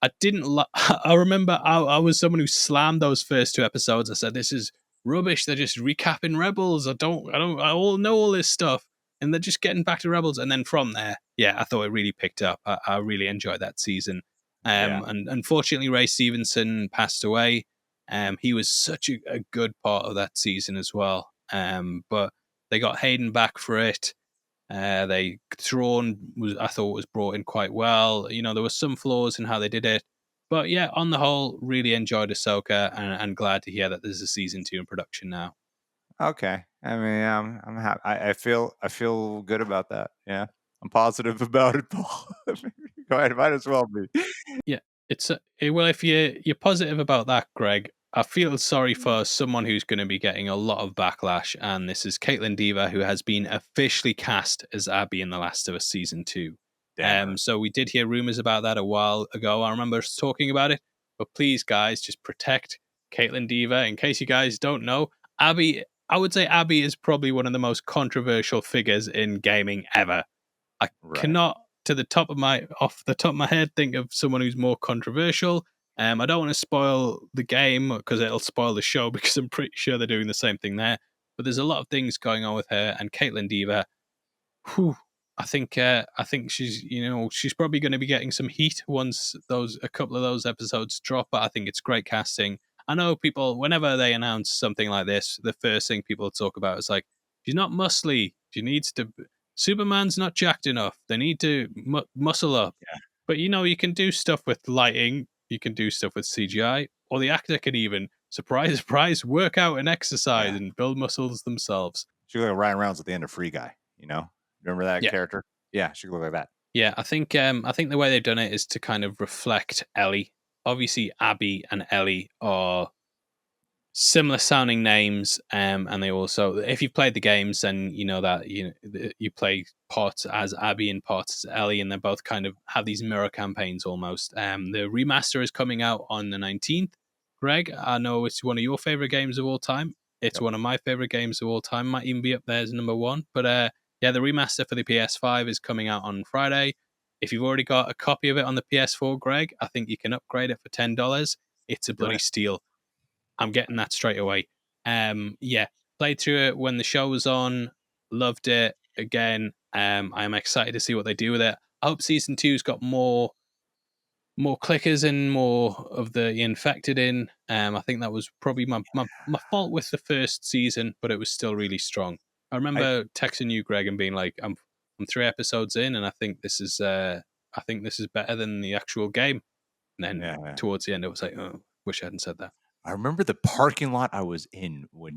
I remember I was someone who slammed those first 2 episodes. I said, this is rubbish. They're just recapping Rebels. I all know all this stuff, and they're just getting back to Rebels. And then from there, yeah, I thought it really picked up. I really enjoyed that season. Yeah. And unfortunately, Ray Stevenson passed away. He was such a good part of that season as well. But they got Hayden back for it. I thought was brought in quite well. You know, there were some flaws in how they did it, but yeah, on the whole, really enjoyed Ahsoka, and glad to hear that there's a season 2 in production now. Okay. I mean, I'm happy. I feel good about that. Yeah, I'm positive about it, Paul. Go ahead. Might as well be. Yeah, well, if you're positive about that, Greg, I feel sorry for someone who's going to be getting a lot of backlash, and this is Caitlin Dever, who has been officially cast as Abby in The Last of Us season 2. Damn. So we did hear rumors about that a while ago. I remember us talking about it, but please, guys, just protect Caitlin Dever. In case you guys don't know, Abby I would say Abby is probably one of the most controversial figures in gaming ever. I Right. cannot, off the top of my head, think of someone who's more controversial. I don't want to spoil the game because it'll spoil the show because I'm pretty sure they're doing the same thing there. But there's a lot of things going on with her and Caitlin Dever. Whew, I think she's probably going to be getting some heat once a couple of those episodes drop. But I think it's great casting. I know people whenever they announce something like this, the first thing people talk about is like she's not muscly. She needs to. Superman's not jacked enough. They need to muscle up. Yeah. But you can do stuff with lighting. You can do stuff with CGI, or the actor can even surprise, surprise, work out and exercise Yeah. and build muscles themselves. She looked like Ryan Reynolds at the end of Free Guy. Remember that Yeah. character? Yeah, she looked like that. Yeah, I think the way they've done it is to kind of reflect Ellie. Obviously, Abby and Ellie are similar sounding names, and they also, if you've played the games, then you know that you play parts as Abby and parts as Ellie, and they both kind of have these mirror campaigns almost. The remaster is coming out on the 19th. Greg, I know it's one of your favorite games of all time. It's Yep. one of my favorite games of all time. Might even be up there as number one. But yeah, the remaster for the PS5 is coming out on Friday. If you've already got a copy of it on the PS4, Greg, I think you can upgrade it for $10. It's a Do bloody it. steal. I'm getting that straight away. Yeah, played through it when the show was on. Loved it again. I am excited to see what they do with it. I hope season two's got more clickers and more of the infected in. I think that was probably my fault with the first season, but it was still really strong. I I remember texting you, Greg, and being like, I'm 3 episodes in, and I think this is better than the actual game. And then yeah. towards the end, it was like, oh, wish I hadn't said that. I remember the parking lot I was in when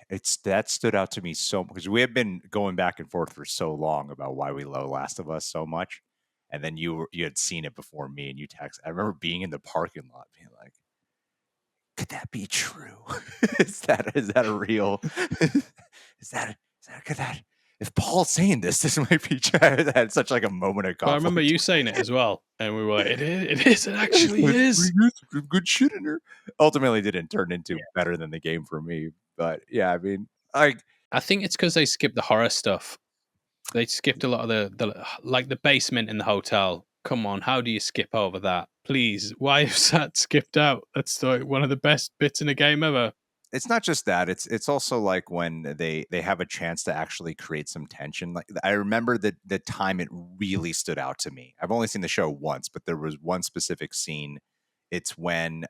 it's that stood out to me so much because we have been going back and forth for so long about why we love Last of Us so much, and then you had seen it before me and you text. I remember being in the parking lot being like, "Could that be true? is that a real? Could that? If Paul's saying this might be true." I had such like a moment of But I remember conflict. you saying it as well, and we were like, it actually is. Some good shit in her. Ultimately, didn't turn into better than the game for me. But yeah, I mean, I think it's because they skipped the horror stuff. They skipped a lot of the like the basement in the hotel. Come on, how do you skip over that? Please, why is that skipped out? That's like one of the best bits in a game ever. it's not just that. It's also like when they have a chance to actually create some tension. Like I remember the time it really stood out to me. I've only seen the show once, but there was one specific scene. It's when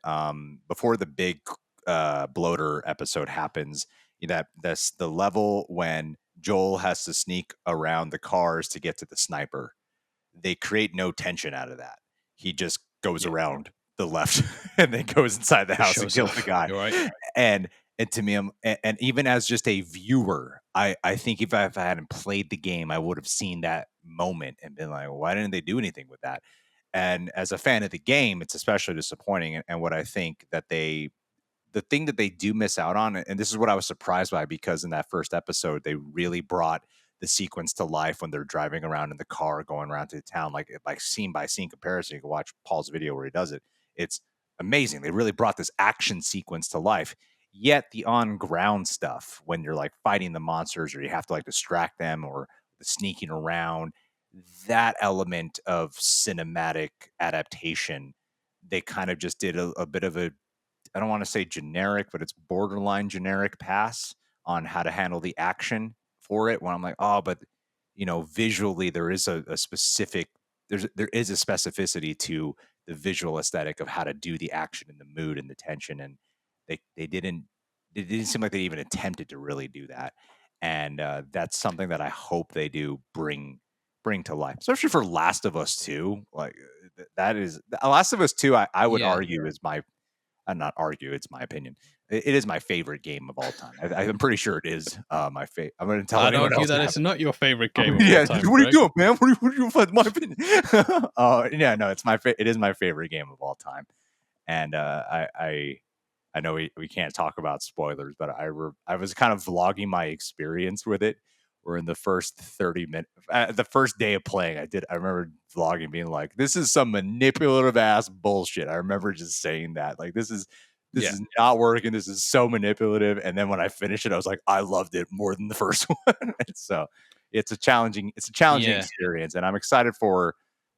before the big bloater episode happens. That's the level when Joel has to sneak around the cars to get to the sniper. They create no tension out of that. He just goes Yeah, around the left and then goes inside the just house and shows kills the off. guy. You're right. And to me, and even as just a viewer, I think if I hadn't played the game, I would have seen that moment and been like, why didn't they do anything with that? And as a fan of the game, it's especially disappointing. And what I think that the thing that they do miss out on, and this is what I was surprised by, because in that first episode, they really brought the sequence to life when they're driving around in the car, going around to the town, like scene by scene comparison. You can watch Paul's video where he does it. It's amazing. They really brought this action sequence to life. Yet the on ground stuff, when you're like fighting the monsters or you have to like distract them or the sneaking around, that element of cinematic adaptation, they kind of just did a bit of a, I don't want to say generic, but it's borderline generic pass on how to handle the action for it. When I'm like, oh, but visually there is a specific, there is a specificity to the visual aesthetic of how to do the action and the mood and the tension, and they didn't. It didn't seem like they even attempted to really do that, and that's something that I hope they do bring to life, especially for Last of Us 2. Like that is Last of Us 2. I would Yeah, argue is my not argue. It's my opinion. It is my favorite game of all time. I'm pretty sure it is my favorite. I'm going to tell I'd anyone argue else that that it's haven't. not your favorite game of all Yeah, time, what are you Greg. doing, man? What are you find my opinion? Yeah, no, it's my it is my favorite game of all time, and I know we can't talk about spoilers, but I was kind of vlogging my experience with it. We're in the first 30 minutes, the first day of playing. I remember vlogging, being like, "This is some manipulative ass bullshit." I remember just saying that, like, this Yeah. is not working. This is so manipulative. And then when I finished it, I was like, I loved it more than the first one. So it's a challenging Yeah. experience, and I'm excited for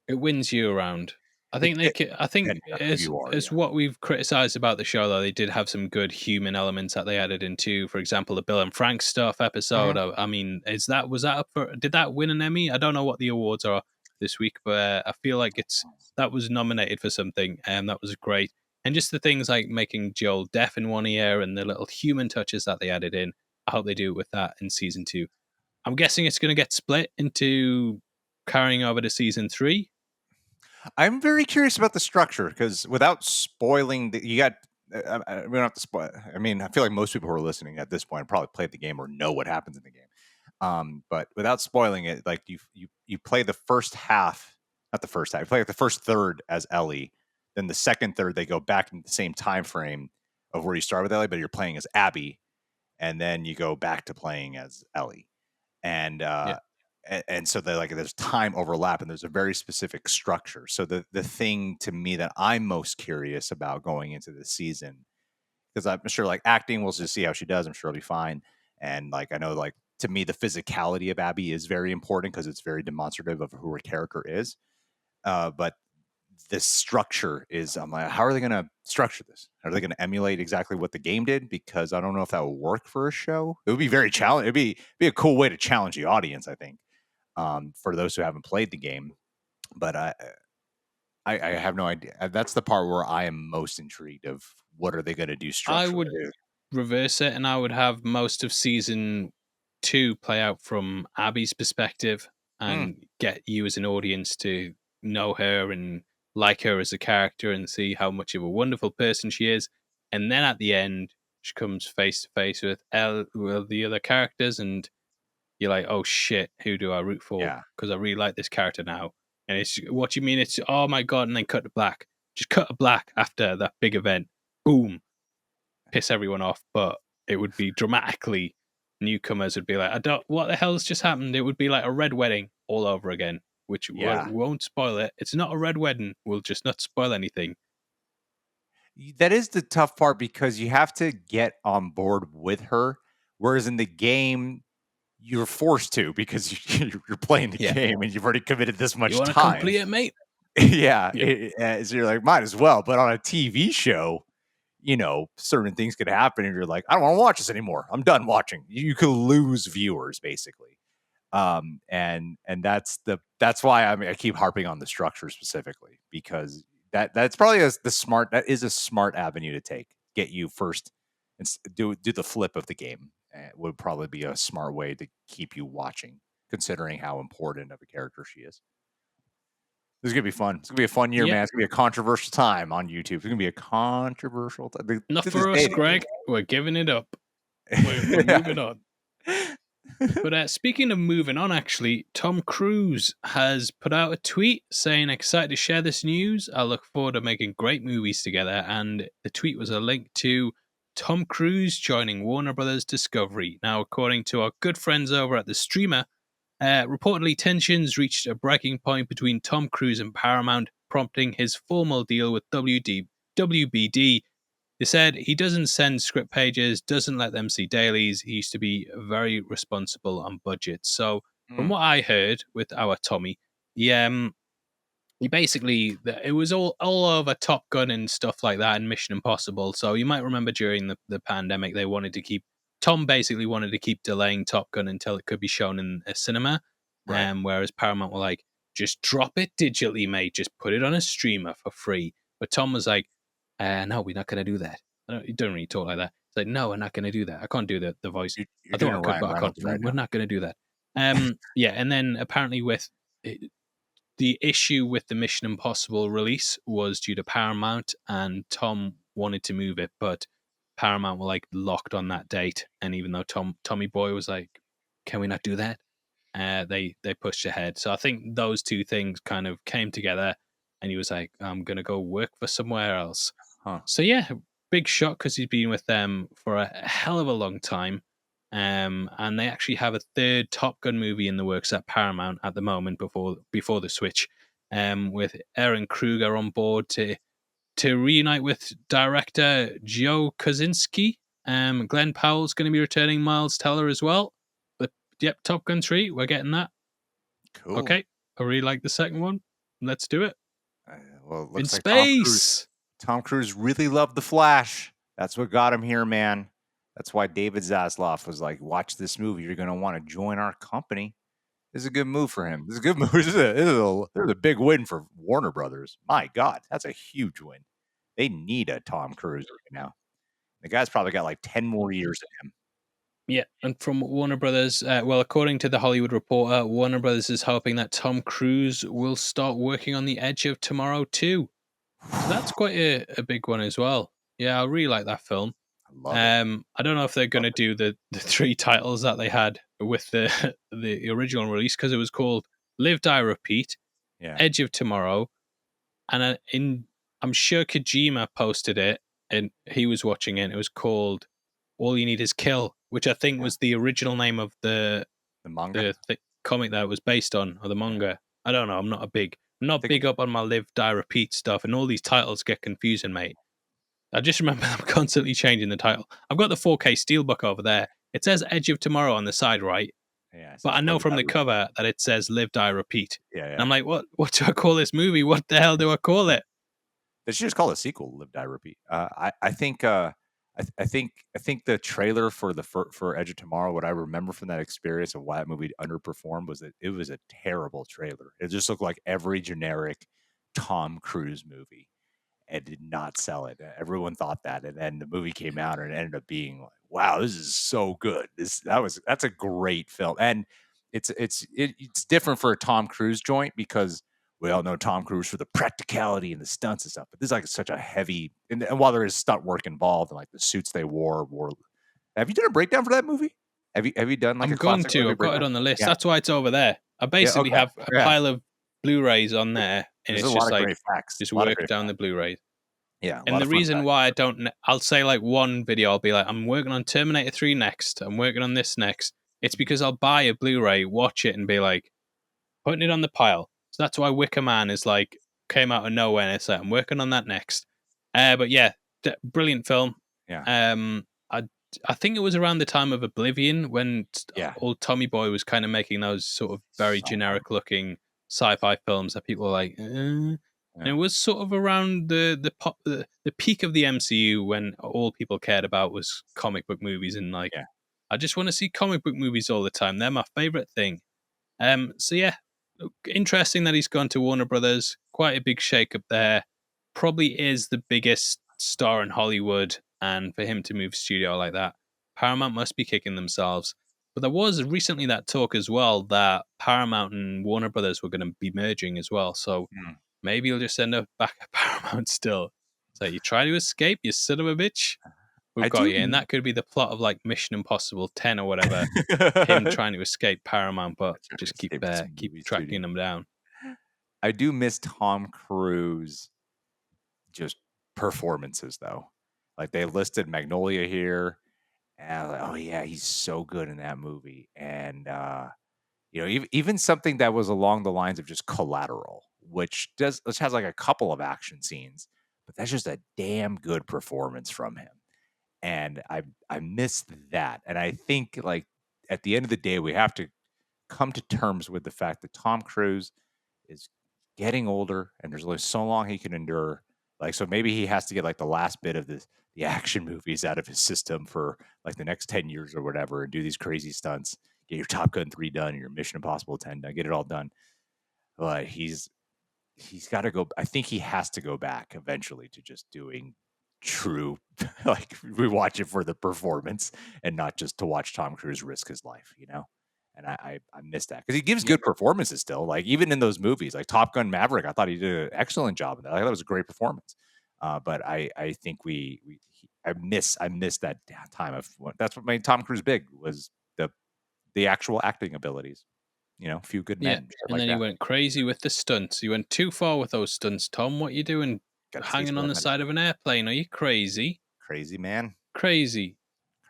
It wins you around. I it. think it I think depending on who you are, as yeah. what we've criticized about the show, though, they did have some good human elements that they added into. For example, the Bill and Frank stuff episode. Mhm. I mean, was that up for? Did that win an Emmy? I don't know what the awards are this week, but I feel like that was nominated for something, and that was great. And just the things like making Joel deaf in one ear and the little human touches that they added in. I hope they do with that in season 2. I'm guessing it's going to get split into carrying over to season 3. I'm very curious about the structure because without spoiling, you got. We don't have to spoil. I mean, I feel like most people who are listening at this point probably played the game or know what happens in the game. But without spoiling it, like you play the first half, not the first half. You play like the first third as Ellie. Then the second third, they go back in the same time frame of where you start with Ellie, but you're playing as Abby, and then you go back to playing as Ellie. And Yeah. and so like there's time overlap and there's a very specific structure. So the thing to me that I'm most curious about going into this season, because I'm sure like acting, we'll just see how she does. I'm sure it'll be fine. And like I know like to me the physicality of Abby is very important because it's very demonstrative of who her character is. But the structure is I'm like, how are they going to structure this? Are they going to emulate exactly what the game did? Because I don't know if that would work for a show. It would be very challenging. Be a cool way to challenge the audience, I think, for those who haven't played the game. But I have no idea. That's the part where I am most intrigued of what are they going to do I structurally. would reverse it, and I would have most of season 2 play out from Abby's perspective Mm, and get you as an audience to know her and like her as a character and see how much of a wonderful person she is. And then at the end, she comes face to face with the other characters, and you're like, oh shit, who do I root for? yeah, Because I really like this character now. And it's what you mean? It's oh my god, and then cut to black. Just cut to black after that big event. Boom, piss everyone off, but it would be dramatically newcomers would be like, I don't what the hell's just happened? It would be like a red wedding all over again, which yeah. won't spoil it. It's not a red wedding. We'll just not spoil anything. That is the tough part because you have to get on board with her. Whereas in the game, you're forced to because you're playing the Yeah. game and you've already committed this You much want to time. complete it, mate? Yeah, Yeah. so you're like, might as well. But on a TV show, certain things could happen, and you're like, I don't want to watch this anymore. I'm done watching. You could lose viewers basically, and that's why I keep harping on the structure specifically because that's probably that is a smart avenue to take. Get you first and do the flip of the game. Would probably be a smart way to keep you watching, considering how important of a character she is. This is gonna be fun. It's gonna be a fun year, Yeah. man. It's gonna be a controversial time on YouTube. It's gonna be a controversial time. Not To this for us, day, Greg. We're giving it up. We're moving on. But speaking of moving on, actually, Tom Cruise has put out a tweet saying, excited to share this news. I look forward to making great movies together. And the tweet was a link to Tom Cruise joining Warner Brothers Discovery. Now, according to our good friends over at The Streamer, reportedly tensions reached a breaking point between Tom Cruise and Paramount, prompting his formal deal with WBD. They said he doesn't send script pages, doesn't let them see dailies. He used to be very responsible on budgets. So, from Mm, what I heard with our Tommy, he basically it was all over Top Gun and stuff like that and Mission Impossible. So you might remember during the pandemic they wanted to keep Tom basically wanted to keep delaying Top Gun until it could be shown in a cinema. right. Whereas Paramount were like, just drop it digitally, mate. Just put it on a streamer for free. But Tom was like, no, we're not going to do that. He don't really talk like that. It's like, no, we're not going to do that. I can't do the voice. You're I doing thought a I could, Ryan but I can't. Reynolds right We're now. not going to do that. Yeah, and then apparently with the issue with the Mission Impossible release was due to Paramount, and Tom wanted to move it, but Paramount were like locked on that date. And even though Tommy Boy was like, "Can we not do that?" They pushed ahead. So I think those two things kind of came together, and he was like, "I'm gonna go work for somewhere else." Huh. So yeah, big shock because he's been with them for a hell of a long time. And they actually have a third Top Gun movie in the works at Paramount at the moment before the switch. With Aaron Kruger on board to to reunite with director Joe Kosinski. Glenn Powell's going to be returning, Miles Teller as well. But yep, Top Gun 3, we're getting that. Cool. Okay, I really like the second one. Let's do it. Uh, well, it In looks like space! Tom Cruise really loved The Flash. That's what got him here, man. That's why David Zaslav was like, "Watch this movie. You're going to want to join our company." This is a good move for him. This is a good move. This is a big win for Warner Brothers. My God, that's a huge win. They need a Tom Cruise right now. The guy's probably got like 10 more years in him. Yeah, and from Warner Brothers, well, according to the Hollywood Reporter, Warner Brothers is hoping that Tom Cruise will start working on The Edge of Tomorrow too. So that's quite a big one as well. Yeah, I really like that film. I love it. I don't know if they're going to do the three titles that they had with the the original release, because it was called Live, Die, Repeat, Yeah. Edge of Tomorrow, and I'm sure Kojima posted it, and he was watching it. And it was called All You Need Is Kill, which I think was the original name of The manga. the comic that it was based on, or the manga. I don't know. I'm not big up on my Live, Die, Repeat stuff, and all these titles get confusing, mate. I just remember them constantly changing the title. I've got the 4K Steelbook over there. It says Edge of Tomorrow on the side, right? Yeah. But I know from the cover that it says Live, Die, Repeat. Yeah. And I'm like, what do I call this movie? What the hell do I call it? They should just call it a sequel, Live Die Repeat. I think I think the trailer for for Edge of Tomorrow, what I remember from that experience of why that movie underperformed was that it was a terrible trailer. It just looked like every generic Tom Cruise movie and did not sell it. Everyone thought that, and then the movie came out and it ended up being like, wow, this is so good. That's a great film, and it's different for a Tom Cruise joint because we all know Tom Cruise for the practicality and the stunts and stuff. But this is like such a heavy, and while there is stunt work involved and like the suits they wore. Have you done a breakdown for that movie? Have you done like I'm a going classic to. movie I've got it breakdown? on the list. Yeah. That's why it's over there. I basically okay. have a Yeah. pile of Blu-rays on there, and There's it's a lot just of like great facts. just A lot of work great down facts. the Blu-rays. Yeah, a And lot the of fun reason facts. why I don't, I'll say like one video, I'll be like, I'm working on Terminator 3 next. I'm working on this next. It's because I'll buy a Blu-ray, watch it, and be like, putting it on the pile. So that's why Wicker Man is like, came out of nowhere, and it's like, I'm working on that next. But yeah, brilliant film. Yeah. I think it was around the time of Oblivion when Yeah. old Tommy Boy was kind of making those sort of very generic looking sci-fi films that people are like, And it was sort of around the peak of the MCU when all people cared about was comic book movies, and like, Yeah. I just want to see comic book movies all the time. They're my favorite thing. So yeah, interesting that he's gone to Warner Brothers. Quite a big shake up there. Probably is the biggest star in Hollywood, and for him to move studio like that, Paramount must be kicking themselves. But there was recently that talk as well that Paramount and Warner Brothers were going to be merging as well. So maybe he'll just end up back at Paramount still. So you try to escape, you son of a bitch. We've I got do. you. And that could be the plot of like Mission Impossible 10 or whatever. Him trying to escape Paramount, but just keep tracking them down. I do miss Tom Cruise just performances though. Like they listed Magnolia here, and I was like, oh yeah, he's so good in that movie. And even something that was along the lines of just Collateral, which has like a couple of action scenes, but that's just a damn good performance from him. And I miss that. And I think like at the end of the day, we have to come to terms with the fact that Tom Cruise is getting older and there's only so long he can endure. Like, so maybe he has to get like the last bit of the action movies out of his system for like the next 10 years or whatever, and do these crazy stunts, get your Top Gun 3 done, your Mission Impossible 10 done, get it all done. But he's got to go. I think he has to go back eventually to just doing true, like we watch it for the performance and not just to watch Tom Cruise risk his life, And I miss that because he gives good performances still. Like even in those movies, like Top Gun Maverick, I thought he did an excellent job of that. I thought it was a great performance. But I think I miss that time of that's what made Tom Cruise big was the actual acting abilities. Few good men. Yeah, and then he went crazy with the stunts. He went too far with those stunts, Tom. What you doing? Hanging on the side of an airplane? Are you crazy? Crazy man. Crazy.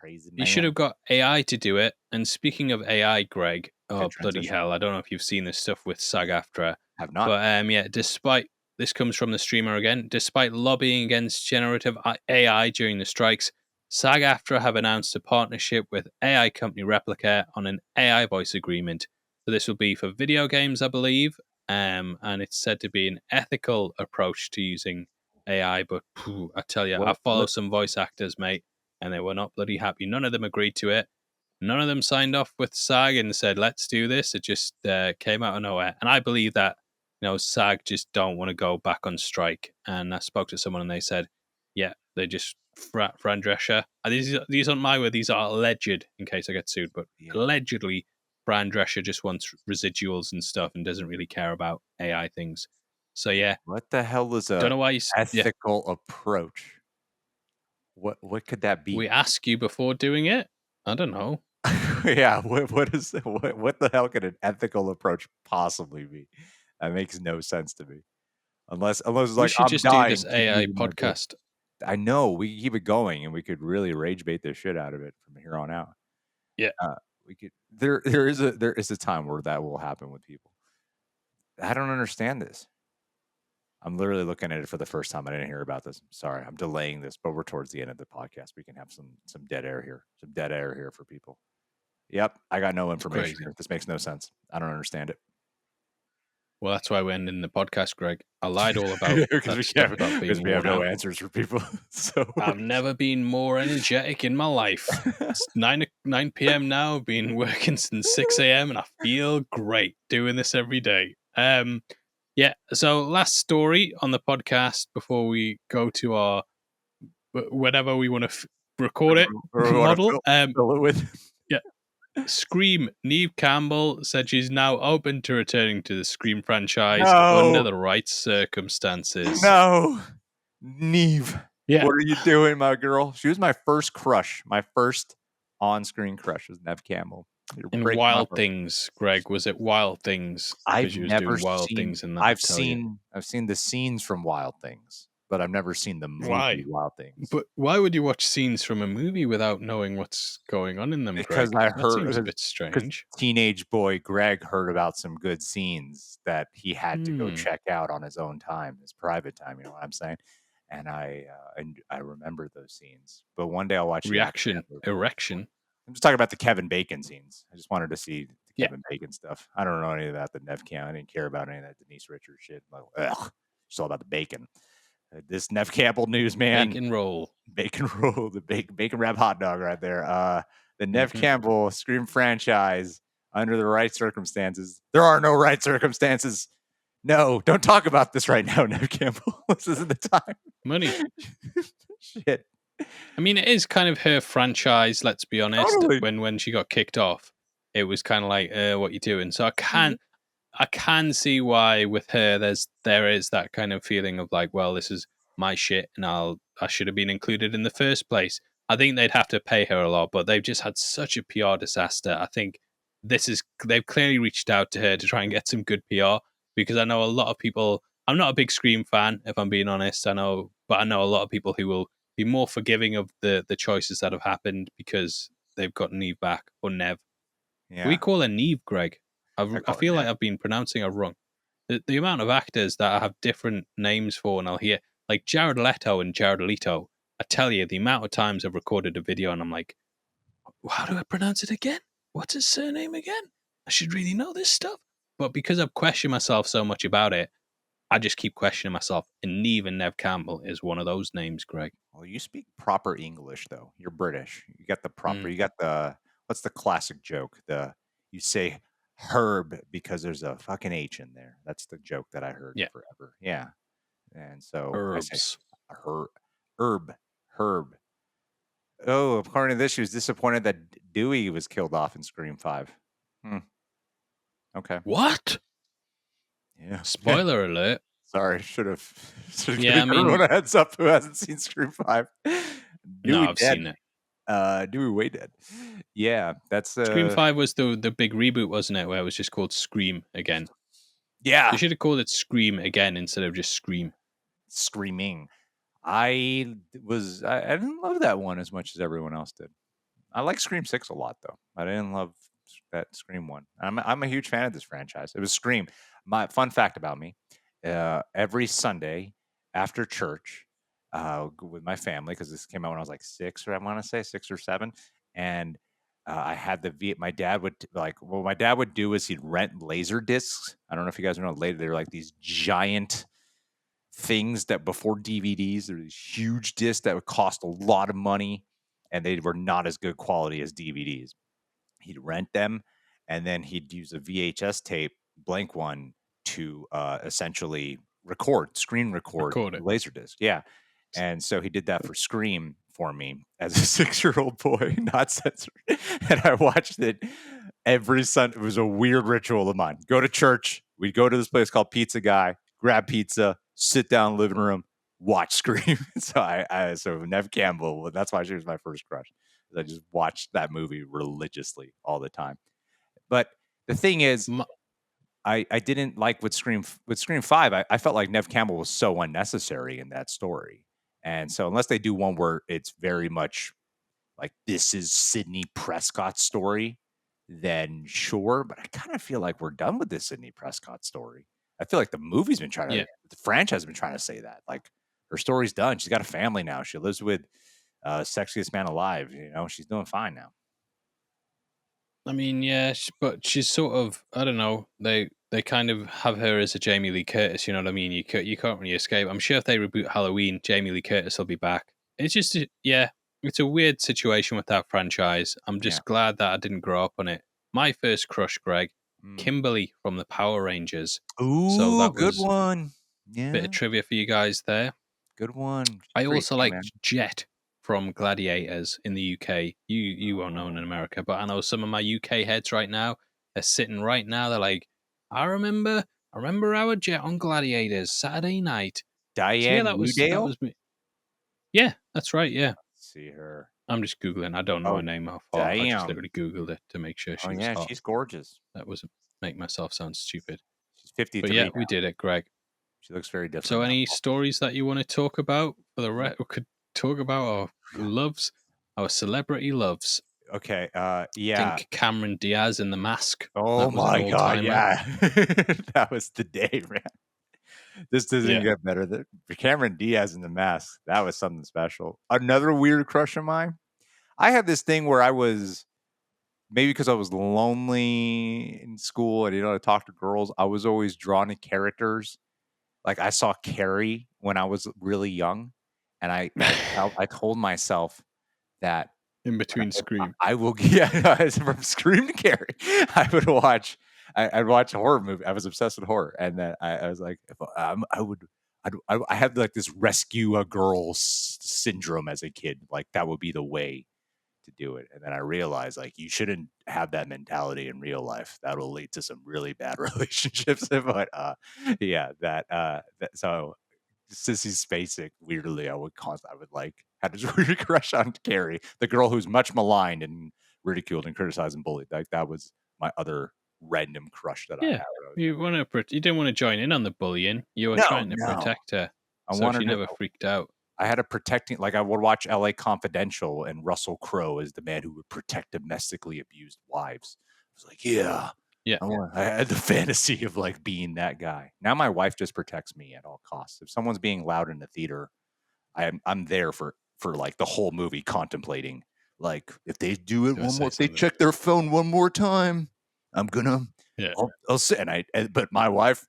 Crazy man. You should have got AI to do it. And speaking of AI, Greg, oh bloody hell! I don't know if you've seen this stuff with SAG-AFTRA. Have not. But yeah, despite This comes from the streamer again. Despite lobbying against generative AI during the strikes, SAG-AFTRA have announced a partnership with AI company Replica on an AI voice agreement. So this will be for video games, I believe, and it's said to be an ethical approach to using AI. But I tell you, I follow What? some voice actors, mate, and they were not bloody happy. None of them agreed to it. None of them signed off with SAG and said, "Let's do this." It just came out of nowhere, and I believe that SAG just don't want to go back on strike. And I spoke to someone and they said, yeah, they just Fran Drescher. These aren't my words, these are alleged, in case I get sued, but allegedly Fran Drescher just wants residuals and stuff and doesn't really care about AI things. So yeah, What the hell is don't a know why ethical approach? What could that we be? ask you before doing it. I don't know. Yeah, what the hell could an ethical approach possibly be? That makes no sense to me. Unless it's We like, should I'm just do this dying, keep AI using my voice. podcast. I know, we can keep it going, and we could really rage bait the shit out of it from here on out. Yeah. We could there is a time where that will happen with people. I don't understand this. I'm literally looking at it for the first time. I didn't hear about this. Sorry, I'm delaying this, but we're towards the end of the podcast. We can have some dead air here. Some dead air here for people. Yep, I got no It's information crazy. here. This makes no sense. I don't understand it. Well, that's why we're ending the podcast, Greg. I lied all about that stuff about being We have worn no out. answers for people. So I've never been more energetic in my life. It's 9 p.m. now. I've been working since 6 a.m. and I feel great doing this every day. Yeah. So last story on the podcast before we go to our whatever we want to record it or we want to model. fill it with. Yeah. Scream. Neve Campbell said she's now open to returning to the Scream franchise under No, the right circumstances. no, Neve. Yeah. What are you doing, my girl? She was my first crush. My first on-screen crush was Neve Campbell. You're In breaking my Wild heart. Things, Greg, was it Wild Things? Because I've she was never doing Wild seen. Things in that, I I've tell you. seen the scenes from Wild Things, but I've never seen the Why? movie Wild Things But why would you watch scenes from a movie without knowing what's going on in them, because Greg? I That heard seems a bit because strange. teenage boy Greg heard about some good scenes that he had to go Hmm. check out on his own time, his private time. You know what I'm saying? And I remember those scenes. But one day I'll watch the actual Reaction. movie. Erection. I'm just talking about the Kevin Bacon scenes. I just wanted to see the Yeah. Kevin Bacon stuff. I don't know any of that. The Nev Campbell. I didn't care about any of that Denise Richards shit. Like, ugh, it's all about the bacon. This Nev Campbell news, man. Bacon roll. Bacon roll, the bacon wrap hot dog right there. The Nev Mhm. Campbell Scream franchise under the right circumstances. There are no right circumstances. No, don't talk about this right now, Nev Campbell. This isn't the time. Money. Shit. I mean, it is kind of her franchise, let's be honest. Totally. When she got kicked off, it was kind of like, what you doing? So I can see why with her there is that kind of feeling of like, well, this is my shit and I should have been included in the first place. I think they'd have to pay her a lot, but they've just had such a PR disaster. I think they've clearly reached out to her to try and get some good PR because I know a lot of people. I'm not a big Scream fan, if I'm being honest. But I know a lot of people who will be more forgiving of the choices that have happened because they've got Neve back or Nev. Yeah. We call her Neve, Greg. I I call it feel like Nev. I've been pronouncing her wrong. The amount of actors that I have different names for, and I'll hear like Jared Leto and Jared Leto. I tell you, the amount of times I've recorded a video and I'm like, how do I pronounce it again? What's his surname again? I should really know this stuff. But because I've questioned myself so much about it, I just keep questioning myself. And Neve and Nev Campbell is one of those names, Greg. Well, you speak proper English, though. You're British. You got the proper. Mm. You got the. What's the classic joke? You say herb because there's a fucking H in there. That's the joke that I heard Yeah. forever. Yeah, and so I say Herbs. herb, herb. Oh, according to this, she was disappointed that Dewey was killed off in Scream 5. Okay. What? Yeah. Spoiler alert. Sorry, should have Yeah, given I mean- everyone a heads up who hasn't seen Scream 5. No, I've dead. seen it. Dewey way dead. Yeah, that's Scream 5 was the big reboot, wasn't it? Where it was just called Scream again. Yeah, They should have called it Scream again instead of just Scream. screaming. I didn't love that one as much as everyone else did. I like Scream 6 a lot though. I didn't love that Scream one. I'm a huge fan of this franchise. It was Scream. My fun fact about me every Sunday after church with my family because this came out when I was like 6, or I want to say 6 or 7, and I had my dad would what my dad would do is he'd rent laser discs. I don't know if you guys know later they're like these giant things that before DVDs, there were these huge discs that would cost a lot of money, and they were not as good quality as DVDs. He'd rent them, and then he'd use a VHS tape, blank one, to essentially screen record Record it. Laserdisc. Yeah. And so he did that for Scream for me as a 6-year-old boy, not censored. And I watched it every Sunday. It was a weird ritual of mine. Go to church. We'd go to this place called Pizza Guy, grab pizza, sit down in the living room, watch Scream. So Nev Campbell, that's why she was my first crush. I just watched that movie religiously all the time. But the thing is, My, I didn't like with Scream 5. I felt like Nev Campbell was so unnecessary in that story. And so unless they do one where it's very much like this is Sidney Prescott's story, then sure. But I kind of feel like we're done with this Sidney Prescott story. I feel like the movie's been trying to, yeah. the franchise has been trying to say that. Like her story's done. She's got a family now. She lives with sexiest man alive. She's doing fine now. I mean, yeah, but she's sort of, I don't know. They kind of have her as a Jamie Lee Curtis. You know what I mean? You can't really escape. I'm sure if they reboot Halloween, Jamie Lee Curtis will be back. It's just yeah, it's a weird situation with that franchise. I'm Yeah. just glad that I didn't grow up on it. My first crush, Greg, Mm. Kimberly from the Power Rangers. So Ooh, that good was one. a bit of Yeah, trivia for you guys there. good one. She's I pretty also too, liked man. Jet from Gladiators in the UK. You won't know in Oh, America, but I know some of my UK heads right now. They're sitting right now. They're like, I remember our Jet on Gladiators Saturday night. So yeah, Diane that Newdale? was me. Yeah, that's right. Yeah, Let's see her. I'm just googling. I don't know her Oh, name off heart. I just damn. literally googled it to make sure Oh, she was yeah, hot. she's gorgeous. That was make myself sound stupid. She's But yeah, 53 we now. did it, Greg. She looks very So different now. any stories that you want to talk about for the Mm, we could talk about our loves, our celebrity loves. okay, yeah. Think Cameron Diaz in The Mask. Oh That was an my god, all-timer. yeah. That was the day, man. This doesn't Yeah. get better. Cameron Diaz in The Mask, that was something special. Another weird crush of mine. I had this thing where I was maybe because I was lonely in school and didn't know how to talk to girls, I was always drawn to characters. Like I saw Carrie when I was really young, and I told myself that In between if Scream. I will yeah, from Scream to Carrie, I'd watch a horror movie. I was obsessed with horror, and then I was like, if I would. I had like this rescue a girl syndrome as a kid. Like that would be the way to do it. And then I realized like you shouldn't have that mentality in real life. That'll lead to some really bad relationships. But yeah, so Sissy Spacek, weirdly, I would like had this weird crush on Carrie, the girl who's much maligned and ridiculed and criticized and bullied. Like that was my other random crush that I had Yeah. when I was You younger. want to you didn't want to join in on the bullying. You were No, trying to no. protect her. I So wanted she to never freaked out. I had a protecting like I would watch LA Confidential and Russell Crowe as the man who would protect domestically abused wives. I was like, yeah. Yeah. I had the fantasy of like being that guy. Now my wife just protects me at all costs. If someone's being loud in the theater, I'm there for like the whole movie contemplating. Like if they do it Do I one say more, if they something? check their phone one more time, I'm gonna Yeah. I'll sit but my wife,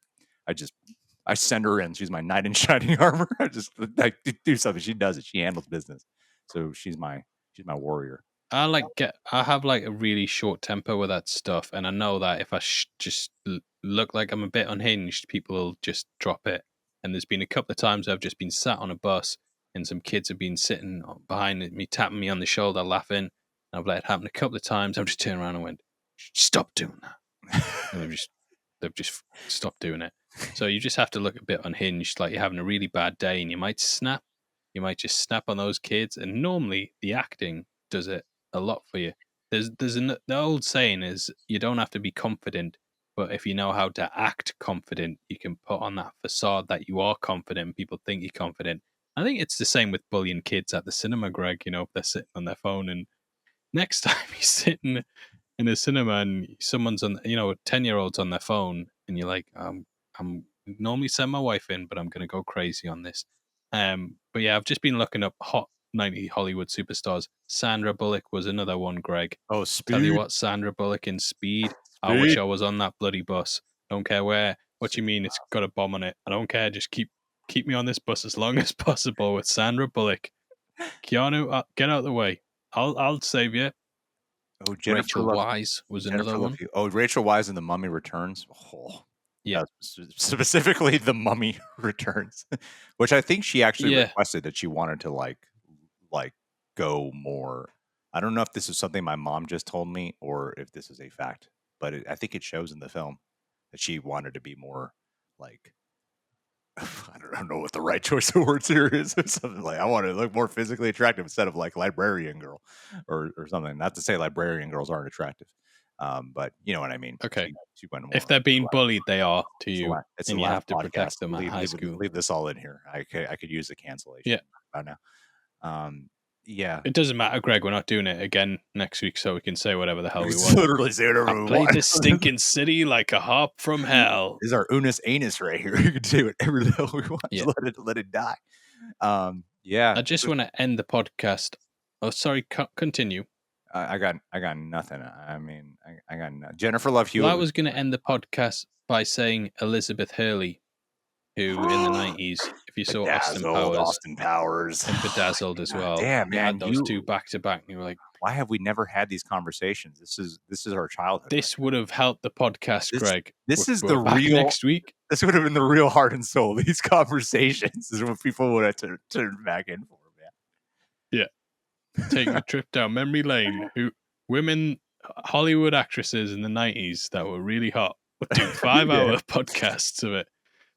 I send her in. She's my knight in shining armor. I just like do something. She does it. She handles business. So she's my warrior. I have like a really short temper with that stuff, and I know that if I just look like I'm a bit unhinged, people will just drop it. And there's been a couple of times I've just been sat on a bus, and some kids have been sitting behind me, tapping me on the shoulder, laughing. And I've let it happen a couple of times. I've just turned around and went, "Stop doing that," and they've just stopped doing it. So you just have to look a bit unhinged, like you're having a really bad day, and you might snap. You might just snap on those kids, and normally the acting does it a lot for you. The old saying is you don't have to be confident, but if you know how to act confident, you can put on that facade that you are confident. People think you're confident. I think it's the same with bullying kids at the cinema, Greg. You know, if they're sitting on their phone, and next time you're sitting in a cinema and someone's on, 10-year-olds on their phone, and you're like, I'm normally send my wife in, but I'm going to go crazy on this. But yeah, I've just been looking up hot 90 Hollywood superstars. Sandra Bullock was another one, Greg. Oh, Tell you Speed. what, Sandra Bullock in Speed. I wish Speed. I was on that bloody bus. Don't care where. What you mean? It's got a bomb on it. I don't care. Just keep me on this bus as long as possible with Sandra Bullock. Keanu, get out of the way. I'll save you. Oh, Jennifer Rachel Love. Wise was Jennifer another Love. one. Oh, Rachel Wise in The Mummy Returns. Oh, Yeah. specifically The Mummy Returns, which I think she actually Yeah. requested that she wanted to like go more. I don't know if this is something my mom just told me or if this is a fact, but I think it shows in the film that she wanted to be more like I don't know what the right choice of words here is. Something like I want to look more physically attractive instead of like librarian girl or something. Not to say librarian girls aren't attractive, but you know what I mean. Okay. She went more. If they're being bullied, they are to you, It's and the you last have to podcast. protect them at high school. Leave this all in here. I could use a cancellation. Yeah. I know. Yeah. It doesn't matter, Greg. We're not doing it again next week, so we can say whatever the hell we want. Literally say whatever I we played want. this stinking city like a hop from hell. This is our unus anus right here. You can say whatever the hell we want. Yeah. Let it die. Yeah. I just want to end the podcast. Oh, sorry. Continue. I got nothing. I mean, I got nothing. Jennifer Love Hewitt. Well, I was going to end the podcast by saying Elizabeth Hurley, who in the 90s, if you saw Austin Powers, and Bedazzled as well. Damn, man, you had those two back to back, and you were like, why have we never had these conversations? This is our childhood. This would have helped the podcast, Greg. This is we're the back real next week. This would have been the real heart and soul. These conversations is what people would have turned back in for, man. Yeah, taking a trip down memory lane. Women, Hollywood actresses in the 90s that were really hot would do 5-hour podcasts of it.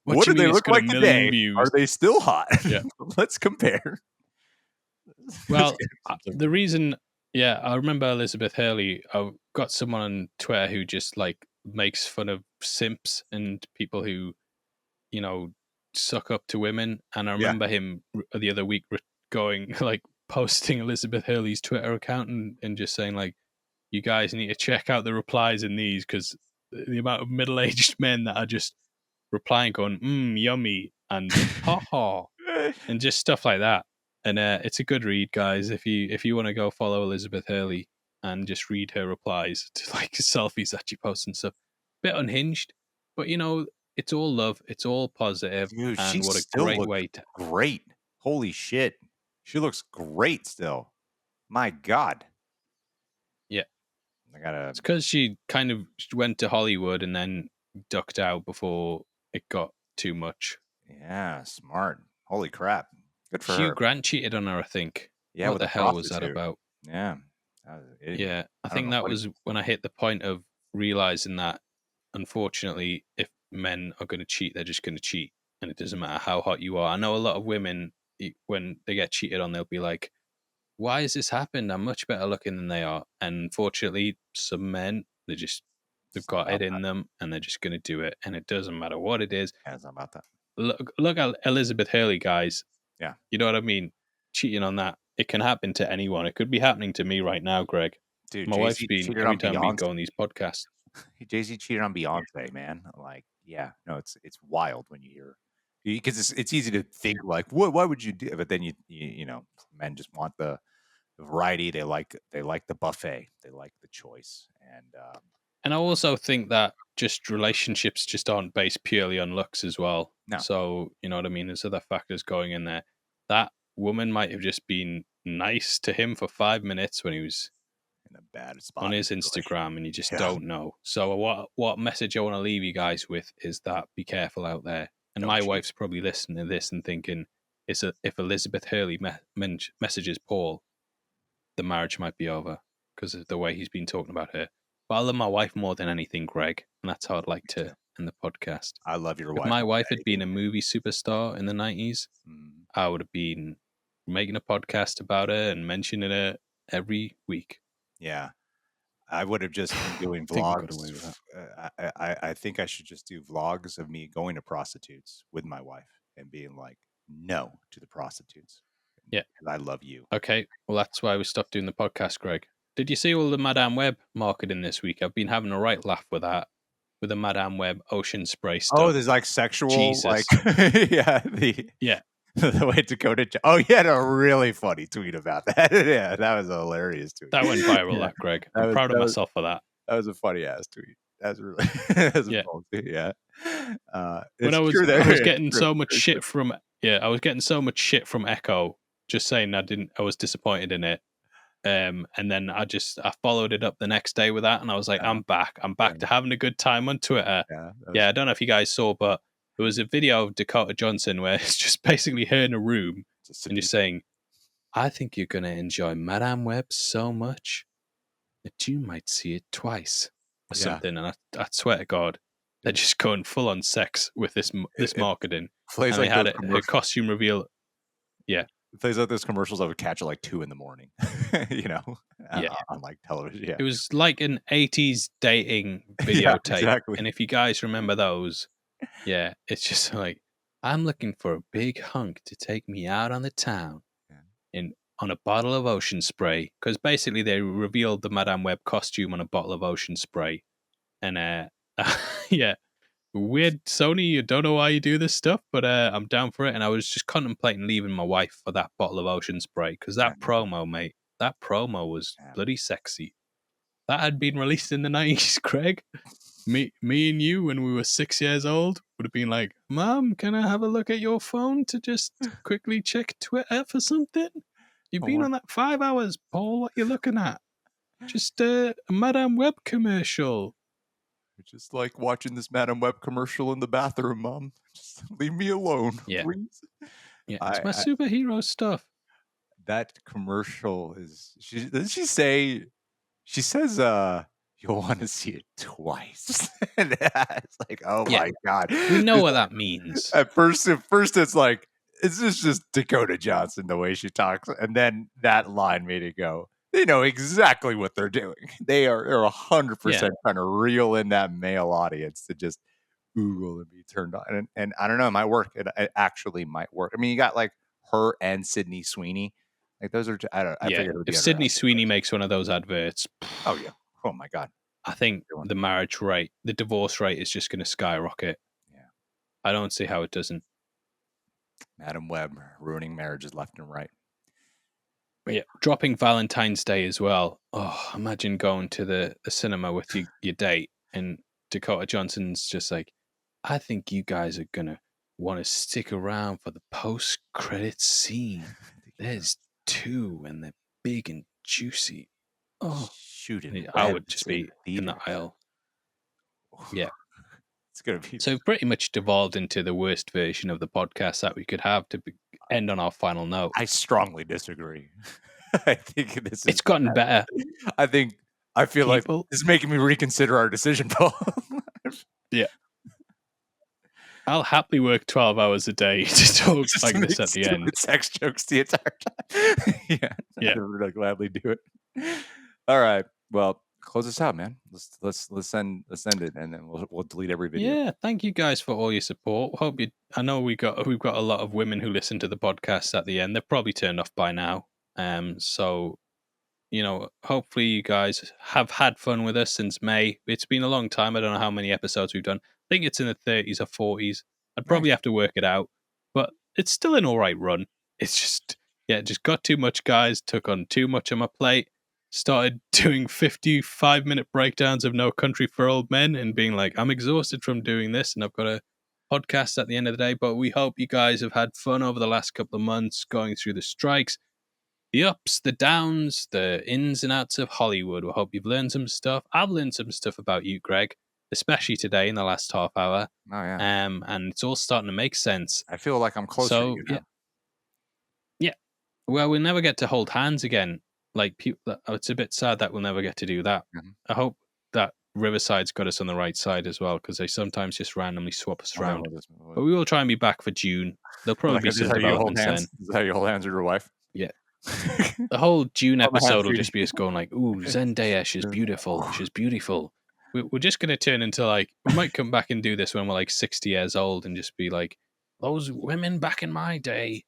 What do they look like today? Views? Are they still hot? Yeah. Let's compare. Well, the reason, I remember Elizabeth Hurley. I've got someone on Twitter who just like makes fun of simps and people who, suck up to women. And I remember him the other week going like posting Elizabeth Hurley's Twitter account and just saying like, you guys need to check out the replies in these because the amount of middle-aged men that are just replying going, yummy and ha ha and just stuff like that. And it's a good read, guys. If you want to go follow Elizabeth Hurley and just read her replies to like selfies that she posts and stuff. Bit unhinged, but it's all love, it's all positive. Dude, and what a great way to great. Holy shit. She looks great still. My God. Yeah. It's because she kind of went to Hollywood and then ducked out before it got too much. Yeah, smart. Holy crap. Good for her. Hugh Grant cheated on her, I think. Yeah, what the hell was that about? Yeah. I think that was when I hit the point of realizing that, unfortunately, if men are going to cheat, they're just going to cheat. And it doesn't matter how hot you are. I know a lot of women, when they get cheated on, they'll be like, why has this happened? I'm much better looking than they are. And unfortunately, some men, they've got it in them and they're just going to do it. And it doesn't matter what it is. Yeah, it's not about that. Look at Elizabeth Hurley, guys. Yeah. You know what I mean? Cheating on that. It can happen to anyone. It could be happening to me right now, Greg. Dude, my wife's been every time we go on these podcasts. Jay-Z cheated on Beyonce, man. Like, yeah, no, it's wild when you hear, because it's easy to think like, why would you do? But then you know, men just want the variety. They like the buffet. They like the choice. And I also think that just relationships just aren't based purely on looks as well. No. So you know what I mean. There's other factors going in there. That woman might have just been nice to him for 5 minutes when he was in a bad spot on his Instagram, and you just don't know. So what message I want to leave you guys with is that be careful out there. And my wife's probably listening to this and thinking, if Elizabeth Hurley messages Paul, the marriage might be over because of the way he's been talking about her. But I love my wife more than anything, Greg, and that's how I'd like to end the podcast. I love your wife. If my wife had been a movie superstar in the 90s, I would have been making a podcast about her and mentioning her every week. Yeah. I would have just been doing vlogs. I think I should just do vlogs of me going to prostitutes with my wife and being like, no to the prostitutes. Yeah. I love you. Okay. Well, that's why we stopped doing the podcast, Greg. Did you see all the Madame Web marketing this week? I've been having a right laugh with that. with the Madame Web ocean spray Oh, stuff. there's like sexual, like, Jesus. yeah, Yeah, the way Dakota. Oh, you had a really funny tweet about that. Yeah, that was a hilarious tweet. that went viral, Yeah, that, Greg. that I'm was proud of that was myself for that. that was a funny ass tweet. That's really that's a Yeah. bold tweet. Yeah, When it's true that I was it's getting true. so much It's true. shit from I was getting so much shit from Echo just saying I was disappointed in it. And then I followed it up the next day with that, and I was like, Yeah, I'm back. I'm yeah, back to having a good time on Twitter. yeah. That Yeah, was I don't know if you guys saw, but there was a video of Dakota Johnson where it's just basically her in a room just and just saying, I think you're going to enjoy Madame Web so much that you might see it twice or yeah. something. And I swear to God, they're just going full on sex with this It marketing. plays And they like had those her commercials. costume reveal. Yeah, It plays like those commercials I would catch at like 2 a.m. yeah. On like television. Yeah, It was like an 80s dating yeah, videotape. exactly. And if you guys remember those, yeah, it's just like, I'm looking for a big hunk to take me out on the town Yeah. on a bottle of ocean spray. Because basically they revealed the Madame Web costume on a bottle of ocean spray. And yeah, weird Sony, you don't know why you do this stuff, but I'm down for it. And I was just contemplating leaving my wife for that bottle of ocean spray. Because that promo, mate, that promo was Yeah. bloody sexy. That had been released in the 90s, Craig. Me and you, when we were 6 years old, would have been like, Mom, can I have a look at your phone to just quickly check Twitter for something? You've been on that 5 hours, Paul. What you looking at? Just a Madame Web commercial. Just like watching this Madame Web commercial in the bathroom, Mom. Just leave me alone, Yeah. please. Yeah, it's my superhero stuff. That commercial is. Doesn't she say? She says, "You'll want to see it twice." And it's like, oh Yeah. my god, We know what that means. At first, it's like, is this just Dakota Johnson the way she talks? And then that line made it go. They know exactly what they're doing. They're 100% trying to reel in that male audience to just Google and be turned on. And I don't know, it might work. It actually might work. I mean, you got like her and Sydney Sweeney. Like those are, I figured it would be if Sydney Sweeney makes one of those adverts, oh yeah, oh my god, I think the marriage rate, the divorce rate is just going to skyrocket. Yeah, I don't see how it doesn't. Madam Web ruining marriages left and right. But yeah, dropping Valentine's Day as well. Oh, imagine going to the cinema with your date and Dakota Johnson's just like, I think you guys are going to want to stick around for the post-credit scene. There's two and they're big and juicy. Oh, shooting. I would just be in the aisle. Yeah. It's going to be. So pretty much devolved into the worst version of the podcast that we could have to end on our final note. I strongly disagree. I think it's gotten better. I feel like it's making me reconsider our decision, Paul. Yeah. I'll happily work 12 hours a day to talk like this at the end. Sex jokes the entire time. Yeah. I'd gladly do it. All right. Well, close this out, man. Let's end it, and then we'll delete every video. Yeah. Thank you guys for all your support. I know we've got a lot of women who listen to the podcast at the end. They're probably turned off by now. So, hopefully you guys have had fun with us since May. It's been a long time. I don't know how many episodes we've done. I think it's in the 30s or 40s. I'd probably have to work it out, but it's still an all right run. It's just got too much, guys. Took on too much on my plate. Started doing 55-minute breakdowns of No Country for Old Men and being like, I'm exhausted from doing this and I've got a podcast at the end of the day. But we hope you guys have had fun over the last couple of months going through the strikes, the ups, the downs, the ins and outs of Hollywood. We hope you've learned some stuff. I've learned some stuff about you, Greg, especially today in the last half hour. Oh, yeah. And it's all starting to make sense. I feel like I'm closer to you now. Yeah. Well, we'll never get to hold hands again. Like, it's a bit sad that we'll never get to do that. Mm-hmm. I hope that Riverside's got us on the right side as well, because they sometimes just randomly swap us around. But we will try and be back for June. There'll probably be some developments then. Is that how you hold hands with your wife? Yeah. The whole June episode will just be us going like, ooh, Zendaya, she's beautiful. She's beautiful. We're just going to turn into like, we might come back and do this when we're like 60 years old and just be like, those women back in my day.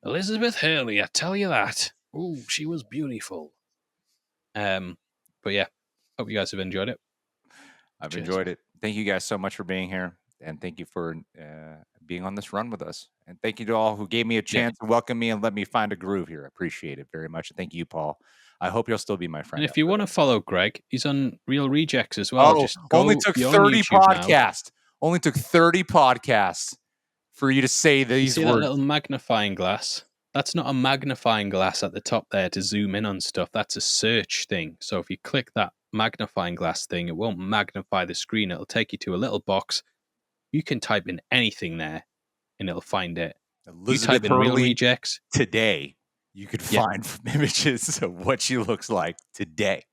Elizabeth Hurley, I tell you that. Ooh, she was beautiful. But yeah, hope you guys have enjoyed it. I've enjoyed it. Thank you guys so much for being here, and thank you for being on this run with us. And thank you to all who gave me a Yeah. chance to welcome me and let me find a groove here. I appreciate it very much. And thank you, Paul. I hope you'll still be my And friend if you after want to this. follow Greg, he's on Real Rejects as well. Oh, Just only go, took you're on 30 YouTube now. podcasts. Only took 30 podcasts for you to say You these see that words. little magnifying glass? That's not a magnifying glass at the top there to zoom in on stuff. That's a search thing. So if you click that magnifying glass thing, it won't magnify the screen. It'll take you to a little box. You can type in anything there and it'll find it. You Elizabeth type in Real Hurley Rejects. today. You could Yeah. find images of what she looks like today.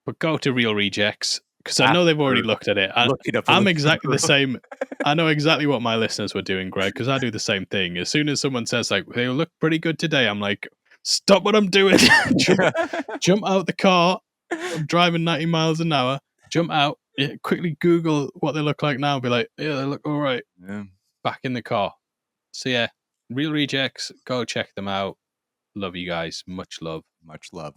But go to Real Rejects because I know they've already After looked at it. looking up I'm Elizabeth exactly the Hurley. same. I know exactly what my listeners were doing, Greg, because I do the same thing. As soon as someone says like they look pretty good today, I'm like, stop what I'm doing, jump out the car. I'm driving 90 miles an hour. Jump out, quickly Google what they look like now. And be like, yeah, they look all right. Yeah. Back in the car. So yeah, Real Rejects. Go check them out. Love you guys. Much love. Much love.